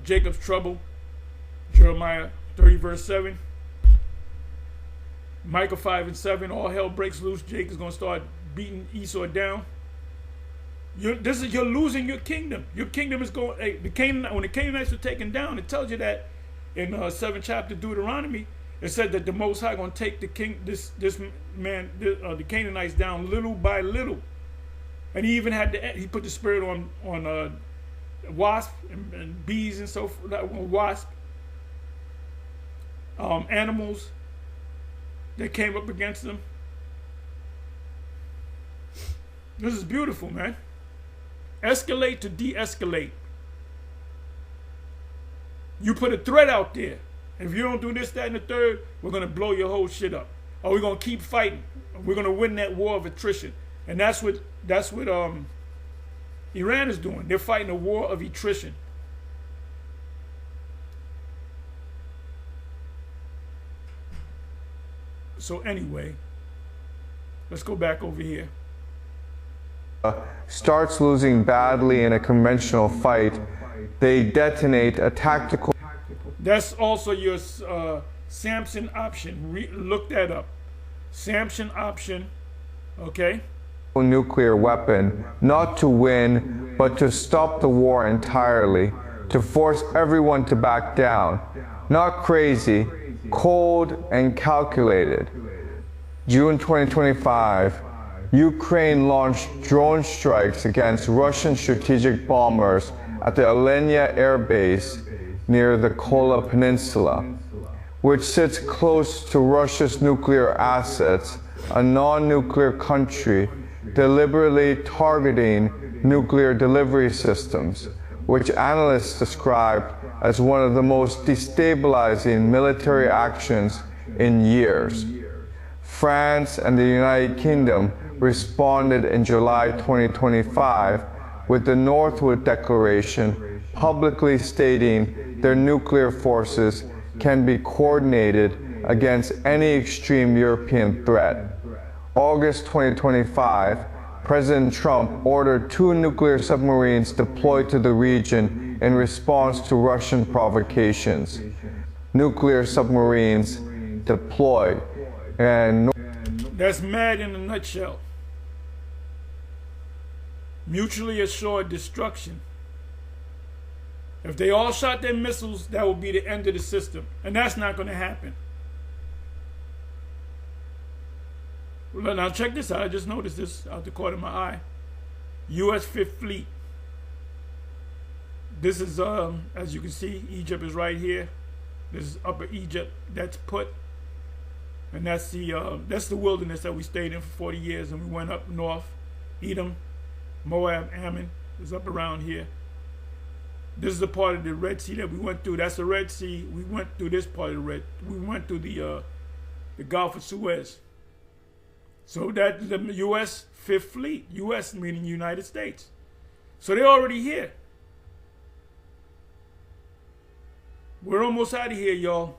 Jacob's trouble, Jeremiah 30 verse 7. Micah 5:7, all hell breaks loose. Jacob's going to start beating Esau down. You're losing your kingdom. Your kingdom is going. When the Canaanites were taken down, it tells you that in 7th chapter Deuteronomy. It said that the Most High going to take the the Canaanites down little by little, and he even he put the spirit on wasp and bees and so forth. Wasp animals that came up against them. This is beautiful, man. Escalate to de-escalate. You put a threat out there. If you don't do this, that, and the third, we're going to blow your whole shit up. Or we're going to keep fighting. We're going to win that war of attrition. And that's what Iran is doing. They're fighting a war of attrition. So anyway, let's go back over here. Starts losing badly in a conventional fight, they detonate a tactical. That's also your Samson option. Look that up. Samson option, okay? Nuclear weapon, not to win, but to stop the war entirely, to force everyone to back down. Not crazy, cold and calculated. June 2025, Ukraine launched drone strikes against Russian strategic bombers at the Alenia Air Base near the Kola Peninsula, which sits close to Russia's nuclear assets, a non-nuclear country deliberately targeting nuclear delivery systems, which analysts described as one of the most destabilizing military actions in years. France and the United Kingdom responded in July 2025 with the Northwood Declaration publicly stating their nuclear forces can be coordinated against any extreme European threat. August 2025, President Trump ordered 2 nuclear submarines deployed to the region in response to Russian provocations. Nuclear submarines deployed. And that's mad in a nutshell. Mutually assured destruction. If they all shot their missiles, that would be the end of the system. And that's not going to happen. Well, now check this out. I just noticed this out the corner of my eye. U.S. 5th Fleet. This is, as you can see, Egypt is right here. This is Upper Egypt. That's Put. And that's the wilderness that we stayed in for 40 years. And we went up north. Edom, Moab, Ammon is up around here. This is the part of the Red Sea that we went through. That's the Red Sea. We went through this part of we went through the Gulf of Suez. So that the U.S. 5th Fleet, U.S. meaning United States. So they're already here. We're almost out of here, y'all.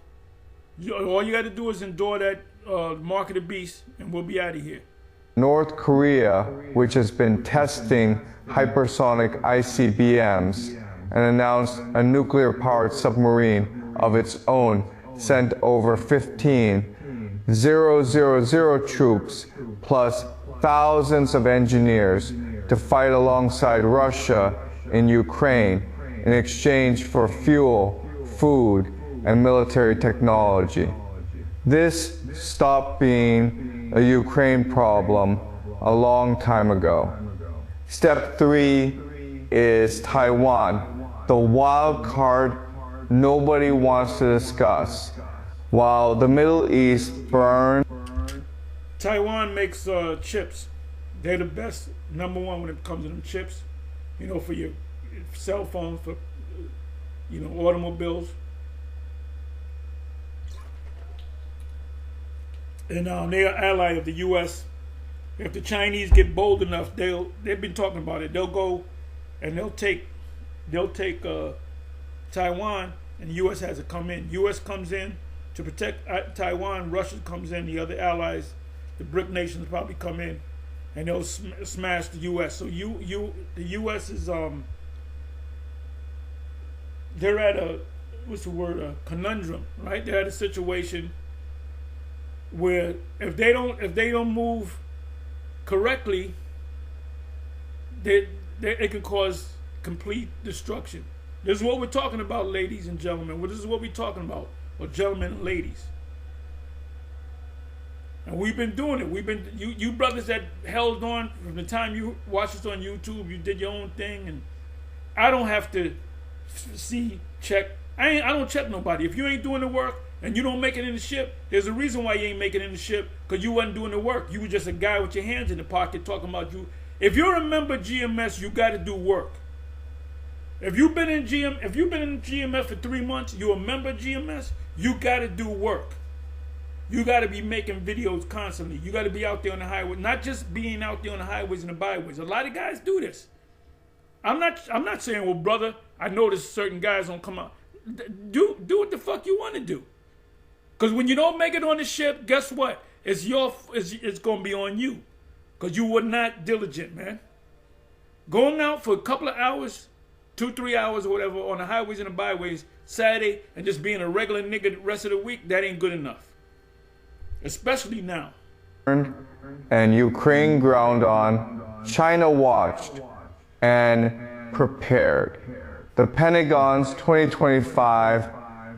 All you got to do is endure that mark of the beast, and we'll be out of here. North Korea, which has been testing hypersonic ICBMs, and announced a nuclear-powered submarine of its own, sent over 15,000 troops plus thousands of engineers to fight alongside Russia in Ukraine in exchange for fuel, food, and military technology. This stopped being a Ukraine problem a long time ago. Step 3 is Taiwan, the wild card nobody wants to discuss. While the Middle East burns. Taiwan makes chips. They're the best, #1 when it comes to them chips. You know, for your cell phones, for automobiles. And they are ally of the U.S. If the Chinese get bold enough, they've been talking about it. They'll go and they'll take Taiwan, and the U.S. has to come in. U.S. comes in to protect Taiwan. Russia comes in. The other allies, the BRIC nations, probably come in, and they'll smash the U.S. So the U.S. is they're at a conundrum, right? They're at a situation where if they don't move correctly, it can cause complete destruction. This is what we're talking about, ladies and gentlemen. Well, this is what we're talking about, or gentlemen and ladies. And we've been doing it. We've been you brothers that held on from the time you watched us on YouTube. You did your own thing, and I don't have to check. I don't check nobody. If you ain't doing the work and you don't make it in the ship, there's a reason why you ain't making it in the ship, because you wasn't doing the work. You were just a guy with your hands in the pocket talking about you. If you're a member of GMS, you got to do work. If you've been in GMS for 3 months, you're a member of GMS, you got to do work. You got to be making videos constantly. You got to be out there on the highway, not just being out there on the highways and the byways. A lot of guys do this. I'm not saying, well, brother, I notice certain guys don't come out. Do what the fuck you want to do. Because when you don't make it on the ship, guess what? It's going to be on you. Because you were not diligent, man. Going out for a couple of hours, 2-3 hours or whatever, on the highways and the byways, Saturday, and just being a regular nigga the rest of the week, that ain't good enough. Especially now. And Ukraine ground on, China watched and prepared. The Pentagon's 2025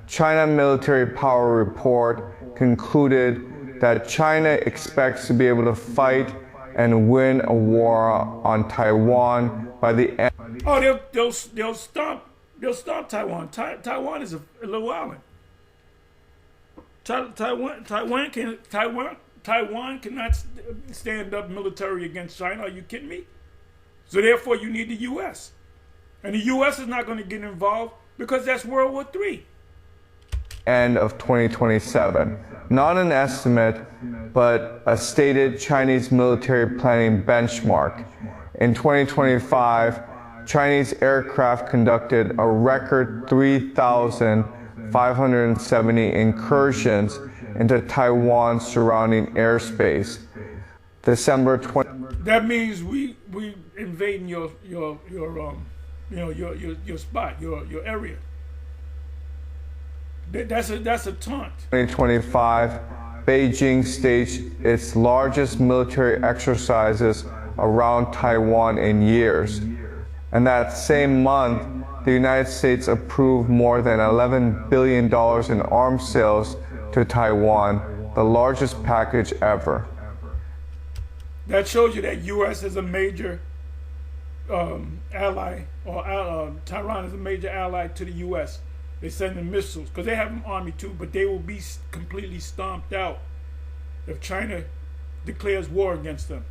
China Military Power Report concluded that China expects to be able to fight and win a war on Taiwan by the end. Oh, they'll stomp Taiwan. Taiwan is a little island. Taiwan cannot stand up military against China. Are you kidding me? So therefore, you need the U.S. And the U.S. is not going to get involved because that's World War III. End of 2027. Not an estimate, but a stated Chinese military planning benchmark. In 2025, Chinese aircraft conducted a record 3,570 incursions into Taiwan's surrounding airspace. December 20. That means we invading your spot, your area. That's a taunt. 2025, Beijing staged its largest military exercises around Taiwan in years. And that same month, the United States approved more than $11 billion in arms sales to Taiwan, the largest package ever. That shows you that U.S. is a major ally, or Tehran is a major ally to the U.S. They send them missiles, because they have an army too, but they will be completely stomped out if China declares war against them.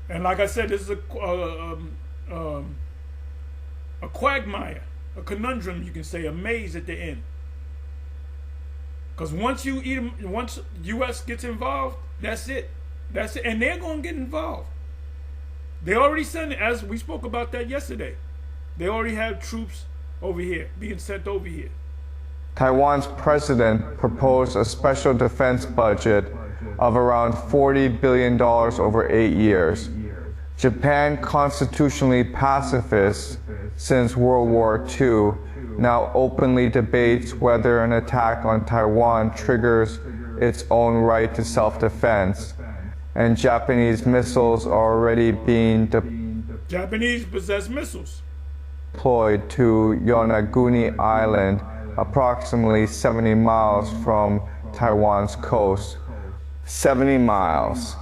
And like I said, this is a quagmire, a conundrum, you can say, a maze at the end. Because once U.S. gets involved, that's it. That's it. And they're going to get involved. They already sent it, as we spoke about that yesterday. They already have troops over here, being sent over here. Taiwan's president proposed a special defense budget of around $40 billion over 8 years. Japan, constitutionally pacifist since World War II, now openly debates whether an attack on Taiwan triggers its own right to self-defense. And Japanese missiles are already being Japanese possess missiles deployed to Yonaguni Island, approximately 70 miles from Taiwan's coast. 70 miles.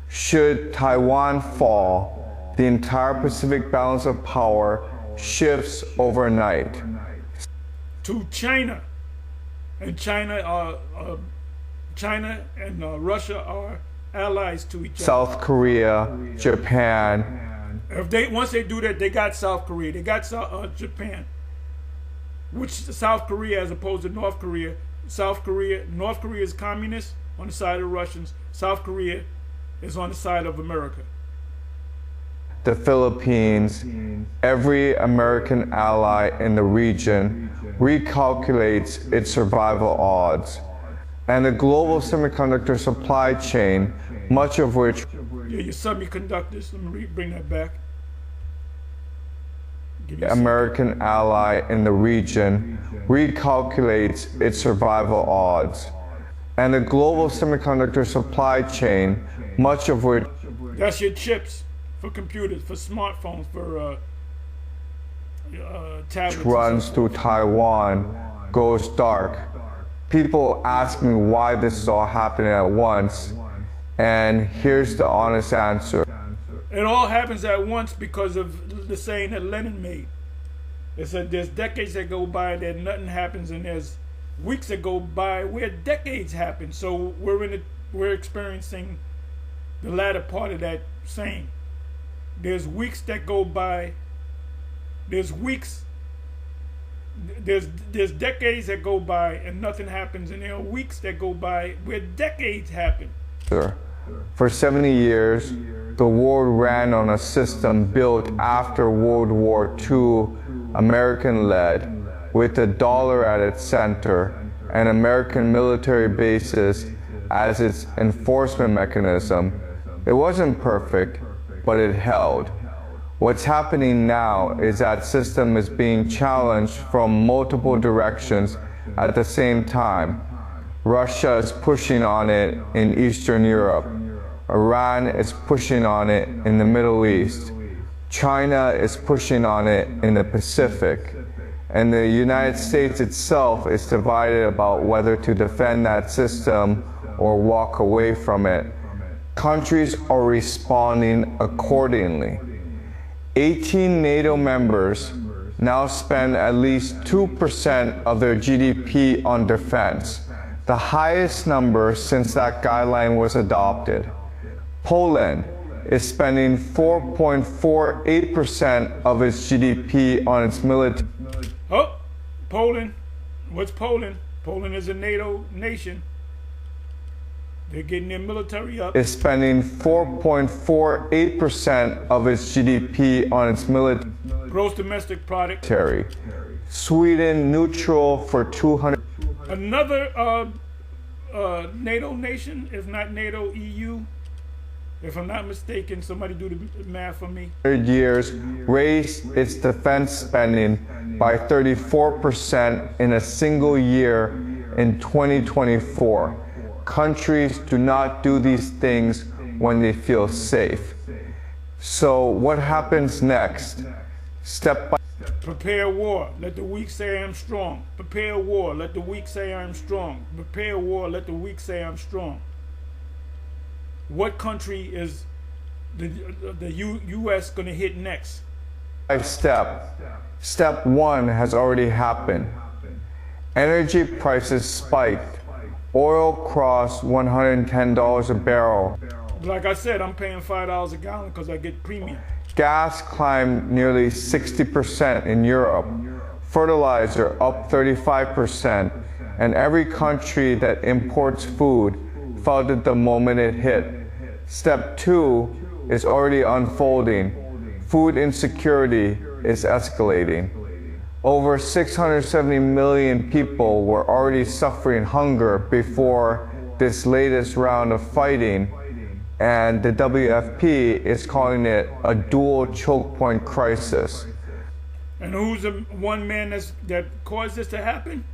Should Taiwan fall, the entire Pacific balance of power shifts overnight. To China. And China and Russia are allies to each other. South Korea, Japan. Once they do that, they got South Korea. They got Japan. Which South Korea, as opposed to North Korea. North Korea is communist on the side of the Russians. South Korea is on the side of America. The Philippines, every American ally in the region recalculates its survival odds. And the global semiconductor supply chain, much of which... Yeah, your semiconductors, let me bring that back. American ally in the region recalculates its survival odds. and the global semiconductor supply chain, much of which That's your chips for computers, for smartphones, for tablets. runs through Taiwan, goes dark. People ask me why this is all happening at once, and here's the honest answer. It all happens at once because of the saying that Lenin made. It said there's decades that go by that nothing happens, and there's weeks that go by where decades happen. So we're experiencing the latter part of that saying. There's weeks that go by. There's decades that go by and nothing happens, and there are weeks that go by where decades happen. For 70 years, the world ran on a system built after World War II, American-led, with the dollar at its center and American military bases as its enforcement mechanism. It wasn't perfect, but it held. What's happening now is that system is being challenged from multiple directions at the same time. Russia is pushing on it in Eastern Europe. Iran is pushing on it in the Middle East. China is pushing on it in the Pacific. And the United States itself is divided about whether to defend that system or walk away from it. Countries are responding accordingly. 18 NATO members now spend at least 2% of their GDP on defense, the highest number since that guideline was adopted. Poland is spending 4.48% of its GDP on its military. Oh, Poland. What's Poland? Poland is a NATO nation. They're getting their military up. Is spending 4.48% of its GDP on its military. Gross domestic product. Sweden neutral for 200. Another NATO nation, if not NATO, EU. If I'm not mistaken, somebody do the math for me. Years raised its defense spending by 34% in a single year in 2024. Countries do not do these things when they feel safe. So what happens next? Step by prepare war. Let the weak say I am strong. Prepare war. Let the weak say I am strong. Prepare war. Let the weak say I'm strong. What country is the U.S. going to hit next? Step one has already happened. Energy prices spiked. Oil crossed $110 a barrel. Like I said, I'm paying $5 a gallon because I get premium. Gas climbed nearly 60% in Europe. Fertilizer up 35%. And every country that imports food felt it the moment it hit. Step two is already unfolding. Food insecurity is escalating. Over 670 million people were already suffering hunger before this latest round of fighting, and the WFP is calling it a dual choke point crisis. And who's the one man that caused this to happen?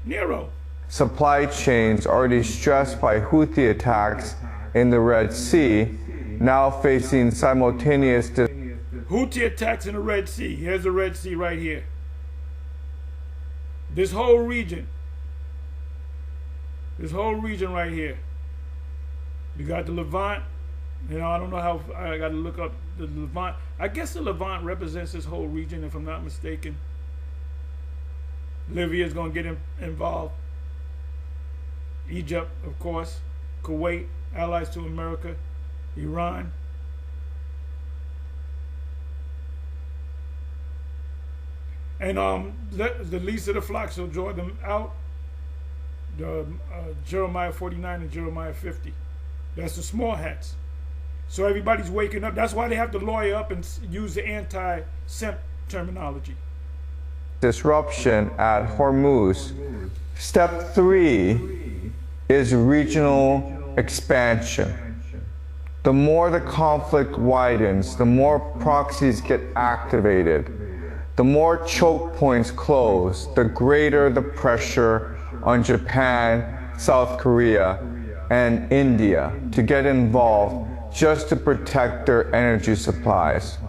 Nero. Supply chains already stressed by Houthi attacks in the Red Sea, now facing simultaneous Houthi attacks in the Red Sea. Here's the Red Sea right here. This whole region right here. You got the Levant. You know, I don't know how, I got to look up the Levant. I guess the Levant represents this whole region, if I'm not mistaken. Libya is going to get involved. Egypt, of course. Kuwait, allies to America. Iran. And the least of the flock shall draw them out. Jeremiah 49 and Jeremiah 50. That's the small hats. So everybody's waking up. That's why they have to lawyer up and use the anti-simp terminology. Disruption at Hormuz. Step three is regional expansion. The more the conflict widens, the more proxies get activated. The more choke points close, the greater the pressure on Japan South Korea, and India to get involved just to protect their energy supplies.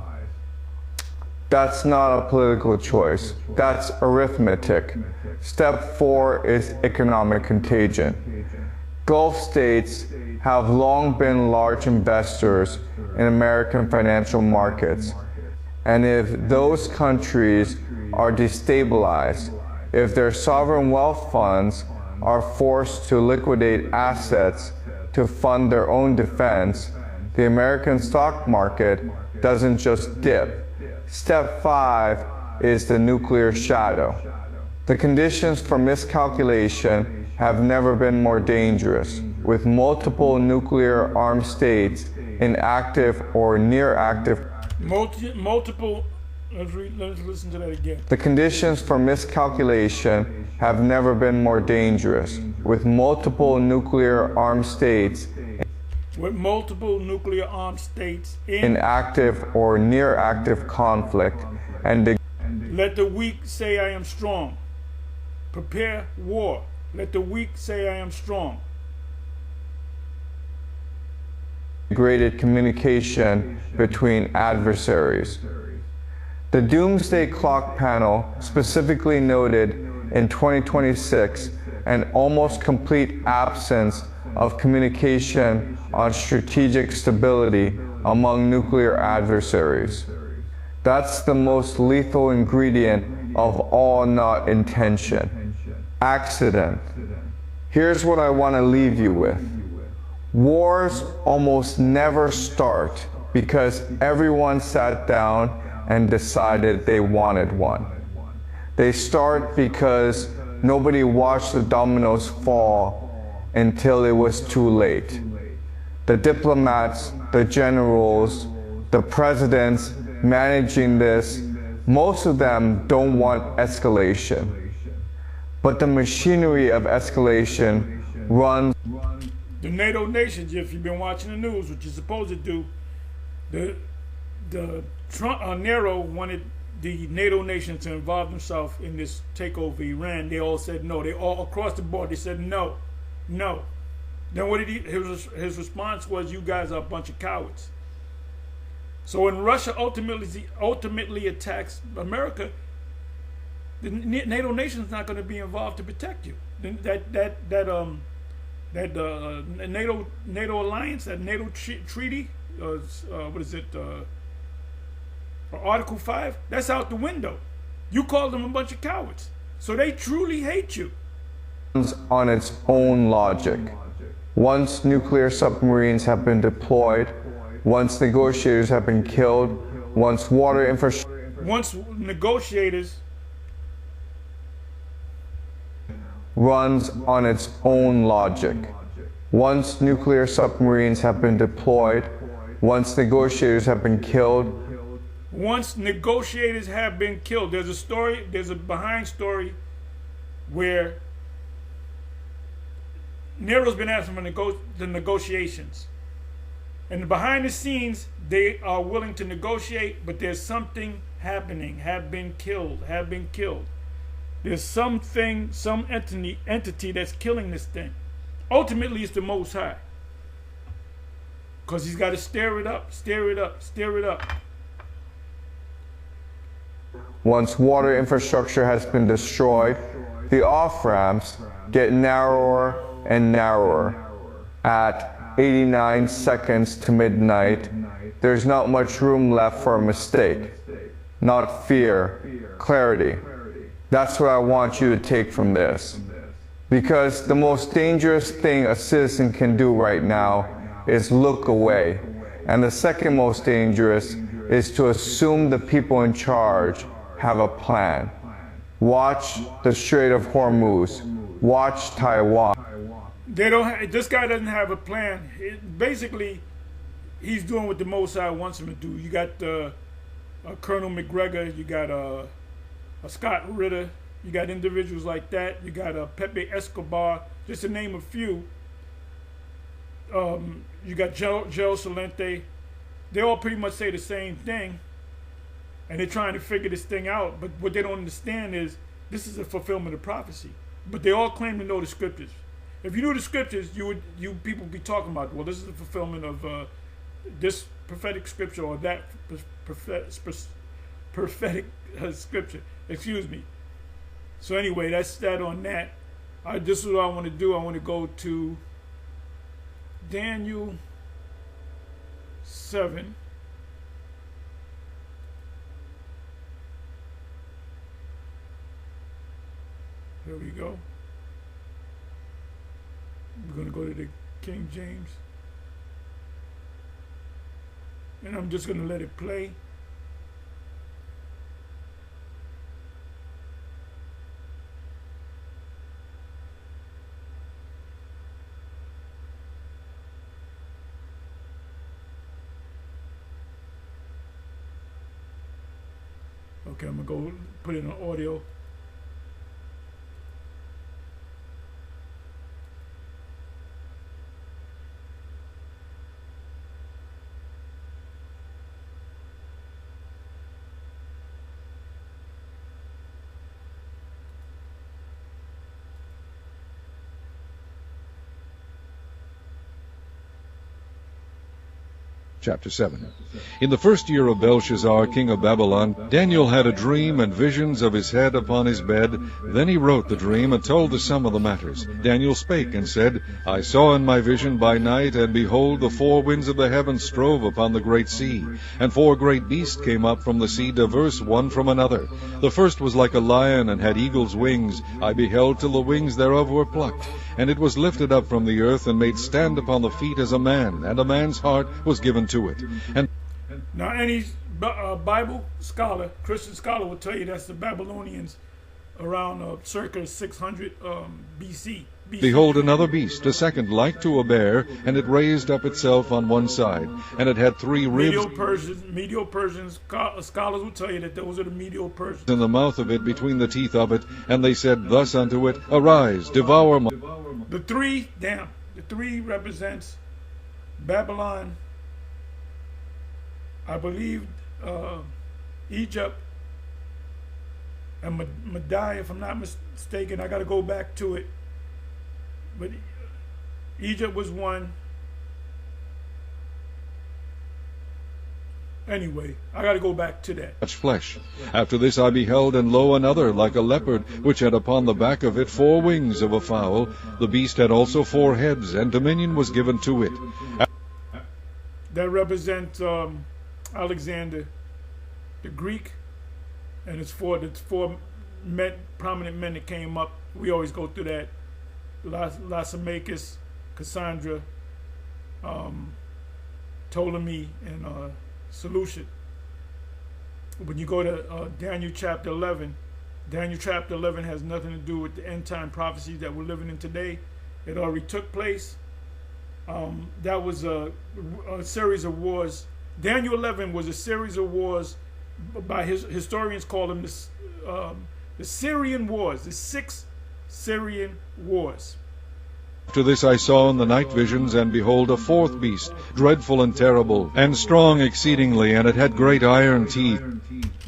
That's not a political choice. That's arithmetic. Step 4 is economic contagion. Gulf states have long been large investors in American financial markets. And if those countries are destabilized, if their sovereign wealth funds are forced to liquidate assets to fund their own defense, the American stock market doesn't just dip. Step 5 is the nuclear shadow. The conditions for miscalculation have never been more dangerous, with multiple nuclear armed states in active or near active. Let's listen to that again. The conditions for miscalculation have never been more dangerous, with multiple nuclear armed states in active or near active conflict, and let the weak say I am strong. Prepare war. Let the weak say I am strong. Degraded communication between adversaries. The Doomsday Clock panel specifically noted in 2026 an almost complete absence of communication on strategic stability among nuclear adversaries. That's the most lethal ingredient of all, not intention. Accident. Here's what I want to leave you with. Wars almost never start because everyone sat down and decided they wanted one. They start because nobody watched the dominoes fall until it was too late. The diplomats, the generals, the presidents managing this, most of them don't want escalation. But the machinery of escalation runs. The NATO nations, if you've been watching the news, which you're supposed to do, Nero wanted the NATO nations to involve themselves in this takeover of Iran. They all said no. They all across the board. They said no, no. Then what did his response was, "You guys are a bunch of cowards." So when Russia ultimately attacks America, the NATO nation is not going to be involved to protect you. That NATO alliance, that NATO treaty, what is it? Article 5, that's out the window. You called them a bunch of cowards. So they truly hate you. On its own logic. Once nuclear submarines have been deployed, once negotiators have been killed, once water infrastructure. Once negotiators. Runs on its own logic. Once nuclear submarines have been deployed, once negotiators have been killed. Once negotiators have been killed. There's a story, there's a behind story where Nero's been asking for the negotiations. And behind the scenes, they are willing to negotiate, but there's something happening, have been killed. There's something, some entity that's killing this thing. Ultimately, it's the Most High. Because he's got to stir it up. Once water infrastructure has been destroyed, the off-ramps get narrower and narrower. At 89 seconds to midnight, there's not much room left for a mistake. Not fear, clarity. That's what I want you to take from this. Because the most dangerous thing a citizen can do right now is look away. And the second most dangerous is to assume the people in charge have a plan. Watch the Strait of Hormuz. Watch Taiwan. This guy doesn't have a plan. Basically, he's doing what the Most High wants him to do. You got Colonel McGregor, you got Scott Ritter, you got individuals like that. You got Pepe Escobar, just to name a few. You got Joe Salente. They all pretty much say the same thing, and they're trying to figure this thing out. But what they don't understand is this is a fulfillment of prophecy. But they all claim to know the scriptures. if you knew the scriptures, you people be talking about, well, this is the fulfillment of this prophetic scripture or that prophetic scripture. Excuse me. So anyway, that's that on that. This is what I want to do. I want to go to Daniel 7. Here we go. We're going to go to the King James. And I'm just going to let it play. Okay, I'm going to go put it on audio. Chapter 7. In the first year of Belshazzar, king of Babylon, Daniel had a dream and visions of his head upon his bed. Then he wrote the dream and told the sum of the matters. Daniel spake and said, I saw in my vision by night, and behold, the four winds of the heavens strove upon the great sea. And four great beasts came up from the sea, diverse one from another. The first was like a lion, and had eagle's wings. I beheld till the wings thereof were plucked. And it was lifted up from the earth, and made stand upon the feet as a man, and a man's heart was given to it. And now any Bible scholar, Christian scholar, will tell you that's the Babylonians around circa 600 BC. Behold, another beast, a second, like to a bear, and it raised up itself on one side, and it had three ribs. Medieval Persians scholars will tell you that those are the medieval Persians. In the mouth of it, between the teeth of it, and they said thus unto it, Arise, devour my... The three represents Babylon, I believe Egypt, and Media, if I'm not mistaken. I got to go back to it. But Egypt was one. Anyway, I got to go back to that. Much flesh. After this I beheld, and lo, another, like a leopard, which had upon the back of it four wings of a fowl. The beast had also four heads, and dominion was given to it. That represents Alexander the Greek, and it's four prominent men that came up. We always go through that. Lysimachus, Cassandra, Ptolemy, and Seleucid. When you go to Daniel chapter 11, Daniel chapter 11 has nothing to do with the end time prophecies that we're living in today. It already took place. That was a series of wars. Daniel 11 was a series of wars. By historians call them the Syrian Wars, the 6 Syrian Wars. After this I saw in the night visions, and behold, a fourth beast, dreadful and terrible, and strong exceedingly, and it had great iron teeth.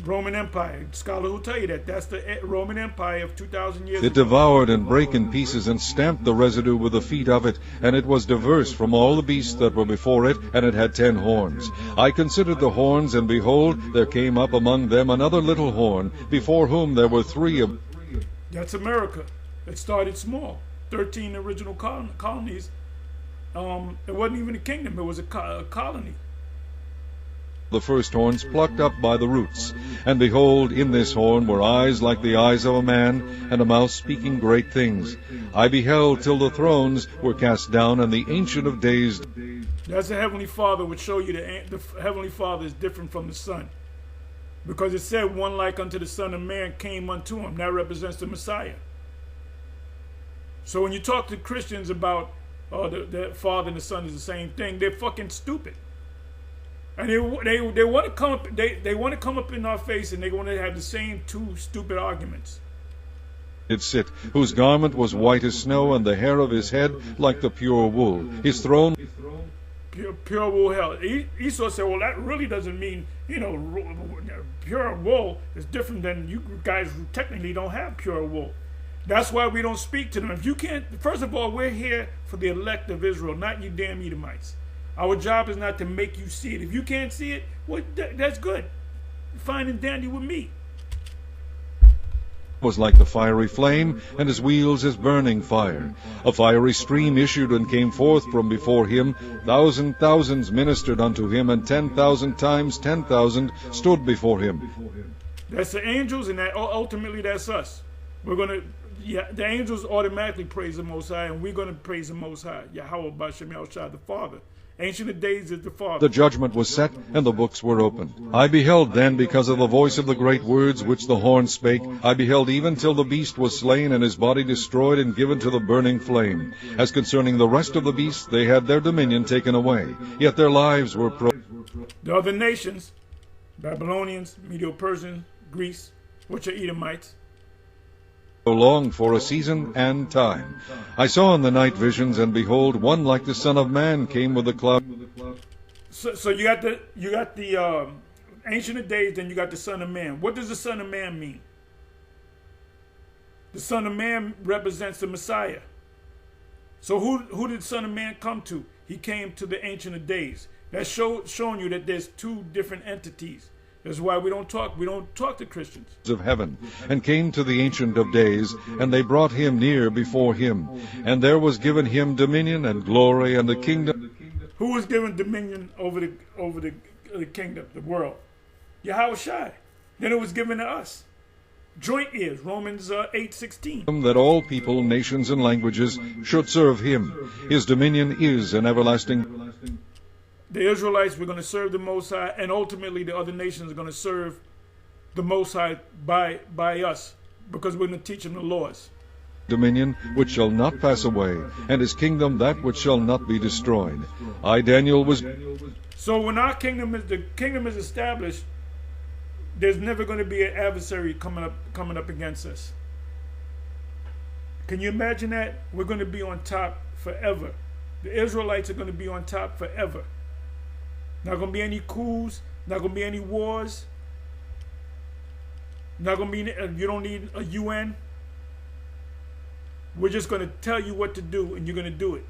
Roman Empire. Scholars will tell you that. That's the Roman Empire of 2,000 years It ago. devoured and brake in pieces, and stamped the residue with the feet of it, and it was diverse from all the beasts that were before it, and it had 10 horns. I considered the horns, and behold, there came up among them another little horn, before whom there were 3 of... That's America. It started small. 13 original colonies. It wasn't even a kingdom. It was a colony. The first horns plucked up by the roots. And behold, in this horn were eyes like the eyes of a man, and a mouth speaking great things. I beheld till the thrones were cast down, and the Ancient of Days... That's the Heavenly Father would show you the Heavenly Father is different from the Son. Because it said, one like unto the Son of Man came unto him. That represents the Messiah. So when you talk to Christians about the Father and the Son is the same thing, they're fucking stupid. And they want to come up they want to come up in our face, and they want to have the same 2 stupid arguments. Did sit, whose garment was white as snow, and the hair of his head like the pure wool. His throne pure wool hell. Esau said, well, that really doesn't mean, pure wool is different than you guys who technically don't have pure wool. That's why we don't speak to them. If you can't, first of all, we're here for the elect of Israel, not you damn Edomites. Our job is not to make you see it. If you can't see it, well, that's good. Fine and dandy with me. Was like the fiery flame, and his wheels as burning fire. A fiery stream issued and came forth from before him. Thousands ministered unto him, and 10,000 times 10,000 stood before him. That's the angels, and that ultimately that's us. We're gonna, the angels automatically praise the Most High, and we're gonna praise the Most High. Yahweh Bashem El Shai, the Father. Ancient of Days is the Father. The judgment was set, and the books were opened. I beheld then, because of the voice of the great words which the horn spake, I beheld even till the beast was slain, and his body destroyed and given to the burning flame. As concerning the rest of the beasts, they had their dominion taken away, yet their lives were The other nations, Babylonians, Medo-Persians, Greece, which are Edomites, prolonged for a season and time. I saw in the night visions, and behold, one like the Son of Man came with a cloud. So you got the Ancient of Days, then you got the Son of Man. What does the Son of Man mean? The Son of Man represents the Messiah. So who did the Son of Man come to? He came to the Ancient of Days. That's showing you that there's two different entities. That's why we don't talk to Christians. Of heaven, and came to the Ancient of Days, and they brought him near before him. And there was given him dominion and glory and the kingdom. Who was given dominion over the kingdom, the world? Yahweh Shai. Then it was given to us. Joint ears, Romans 8:16. That all people, nations, and languages should serve him. His dominion is an everlasting. The Israelites were going to serve the Most High, and ultimately the other nations are going to serve the Most High by us, because we're going to teach them the laws. Dominion which shall not pass away, and his kingdom that which shall not be destroyed. I, Daniel, was. So when our kingdom is established, there's never going to be an adversary coming up against us. Can you imagine that? We're going to be on top forever. The Israelites are going to be on top forever. Not going to be any coups, not going to be any wars. Not going to be, you don't need a UN. We're just going to tell you what to do, and you're going to do it.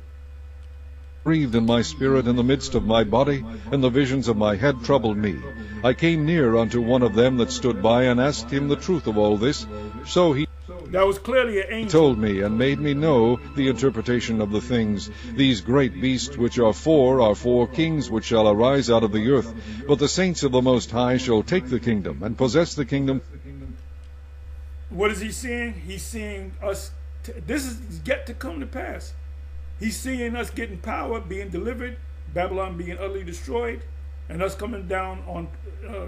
Breathed in my spirit in the midst of my body, and the visions of my head troubled me. I came near unto one of them that stood by, and asked him the truth of all this. So he That was clearly an angel. Told me, and made me know the interpretation of the things. These great beasts which are four kings which shall arise out of the earth. But the saints of the Most High shall take the kingdom, and possess the kingdom. What is he seeing? He's seeing us. This is yet to come to pass. He's seeing us getting power, being delivered, Babylon being utterly destroyed, and us coming down on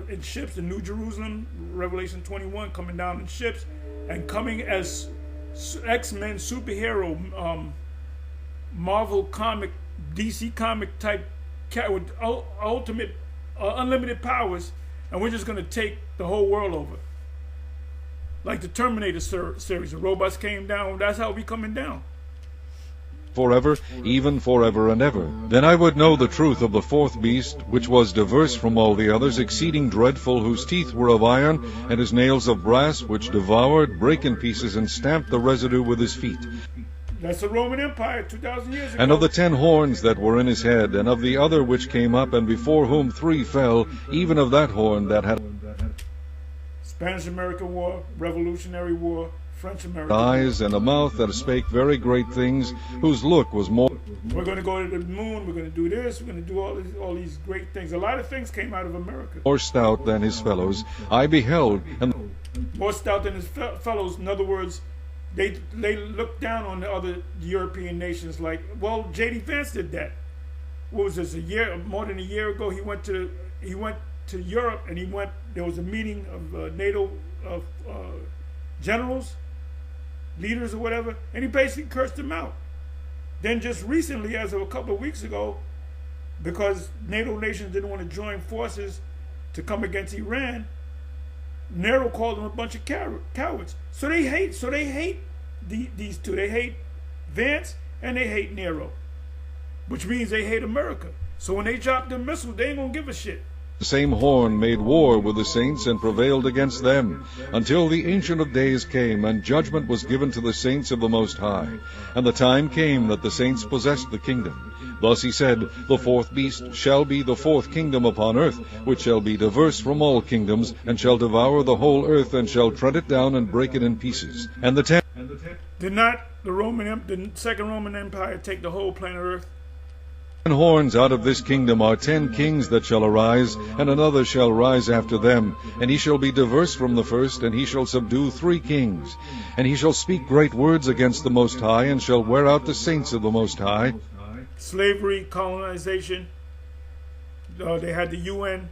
in ships in New Jerusalem, Revelation 21, coming down in ships, and coming as X-Men superhero, Marvel comic, DC comic type cat with ultimate, unlimited powers, and we're just going to take the whole world over. Like the Terminator series, the robots came down. That's how we coming down. Forever, even forever and ever. Then I would know the truth of the fourth beast, which was diverse from all the others, exceeding dreadful, whose teeth were of iron, and his nails of brass, which devoured, brake in pieces, and stamped the residue with his feet. That's the Roman Empire 2,000 years ago. And of the 10 horns that were in his head, and of the other which came up, and before whom 3 fell, even of that horn that had Spanish-American War, Revolutionary War, French-American eyes, and a mouth that spake very great things, whose look was more. We're going to go to the moon, we're going to do this, we're going to do all these great things. A lot of things came out of America. More stout than his fellows. I beheld, and more stout than his fellows. In other words, they looked down on the other European nations like, well, J.D. Vance did that. What was this, more than a year ago? He went to Europe, and there was a meeting of NATO generals, leaders or whatever, and he basically cursed them out. Then just recently, as of a couple of weeks ago, because NATO nations didn't want to join forces to come against Iran, Nero called them a bunch of cowards. So they hate these two. They hate Vance and they hate Nero, which means they hate America. So when they drop them missiles, they ain't gonna give a shit. The same horn made war with the saints and prevailed against them, until the Ancient of Days came, and judgment was given to the saints of the Most High. And the time came that the saints possessed the kingdom. Thus he said, The fourth beast shall be the fourth kingdom upon earth, which shall be diverse from all kingdoms, and shall devour the whole earth, and shall tread it down and break it in pieces. And the tenth Did not the second Roman Empire take the whole planet Earth? horns out of this kingdom are 10 kings that shall arise, and another shall rise after them. And he shall be diverse from the first, and he shall subdue 3 kings. And he shall speak great words against the Most High, and shall wear out the saints of the Most High. Slavery, colonization. They had the UN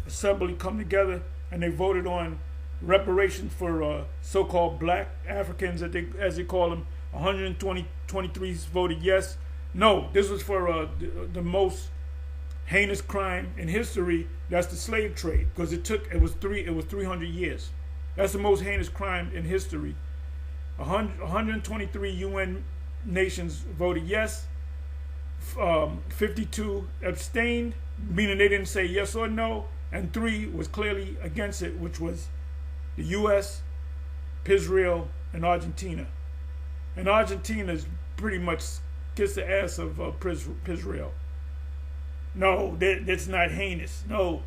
assembly come together, and they voted on reparations for so-called black Africans, as they call them. 123 voted yes. No, this was for the most heinous crime in history. That's the slave trade, because it was 300 years. That's the most heinous crime in history. 123 UN nations voted yes. 52 abstained, meaning they didn't say yes or no, and 3 was clearly against it, which was the U.S., Israel, and Argentina. And Argentina's pretty much kiss the ass of Israel. No, that's not heinous. No.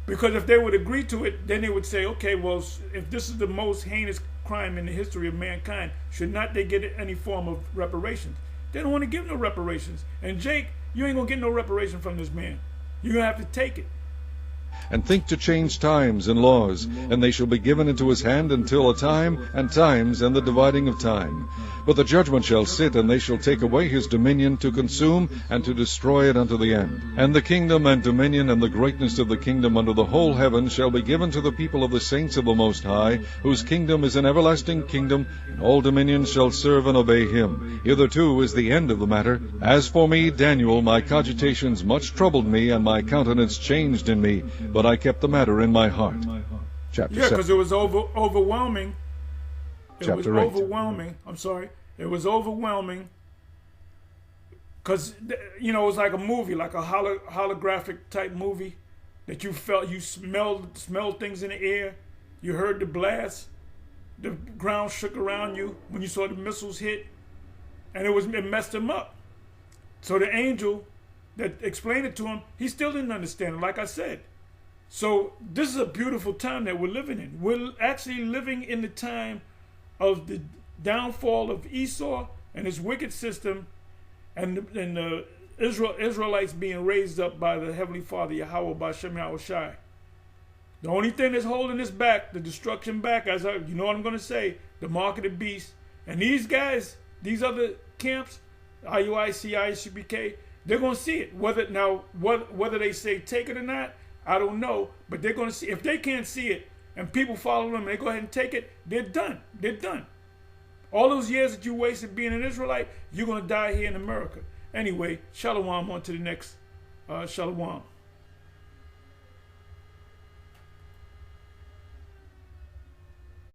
Because if they would agree to it, then they would say, okay, well, if this is the most heinous crime in the history of mankind, should not they get any form of reparations? They don't want to give no reparations. And Jake, you ain't going to get no reparation from this man. You're going to have to take it. And think to change times and laws, and they shall be given into his hand until a time, and times, and the dividing of time. But the judgment shall sit, and they shall take away his dominion, to consume and to destroy it unto the end. And the kingdom and dominion and the greatness of the kingdom under the whole heaven shall be given to the people of the saints of the Most High, whose kingdom is an everlasting kingdom, and all dominions shall serve and obey him. Hitherto is the end of the matter. As for me, Daniel, my cogitations much troubled me, and my countenance changed in me, but I kept the matter in my heart. Chapter 7. Because it was overwhelming. It was Chapter 8. overwhelming. I'm sorry. It was overwhelming. Because, it was like a movie, like a holographic type movie that you felt, you smelled things in the air. You heard the blast. The ground shook around you when you saw the missiles hit. And it messed him up. So the angel that explained it to him, he still didn't understand it, like I said. So this is a beautiful time that we're living in. We're actually living in the time of the downfall of Esau and his wicked system, and the Israelites being raised up by the Heavenly Father, Yahweh B'Shem Yahushai. The only thing that's holding this back, the destruction back, you know what I'm going to say, the mark of the beast. And these guys, these other camps, IUIC, ISUPK, they're going to see it. Whether they say take it or not, I don't know, but they're going to see. If they can't see it and people follow them and they go ahead and take it, they're done. They're done. All those years that you wasted being an Israelite, you're going to die here in America. Anyway, shalom, on to the next shalom.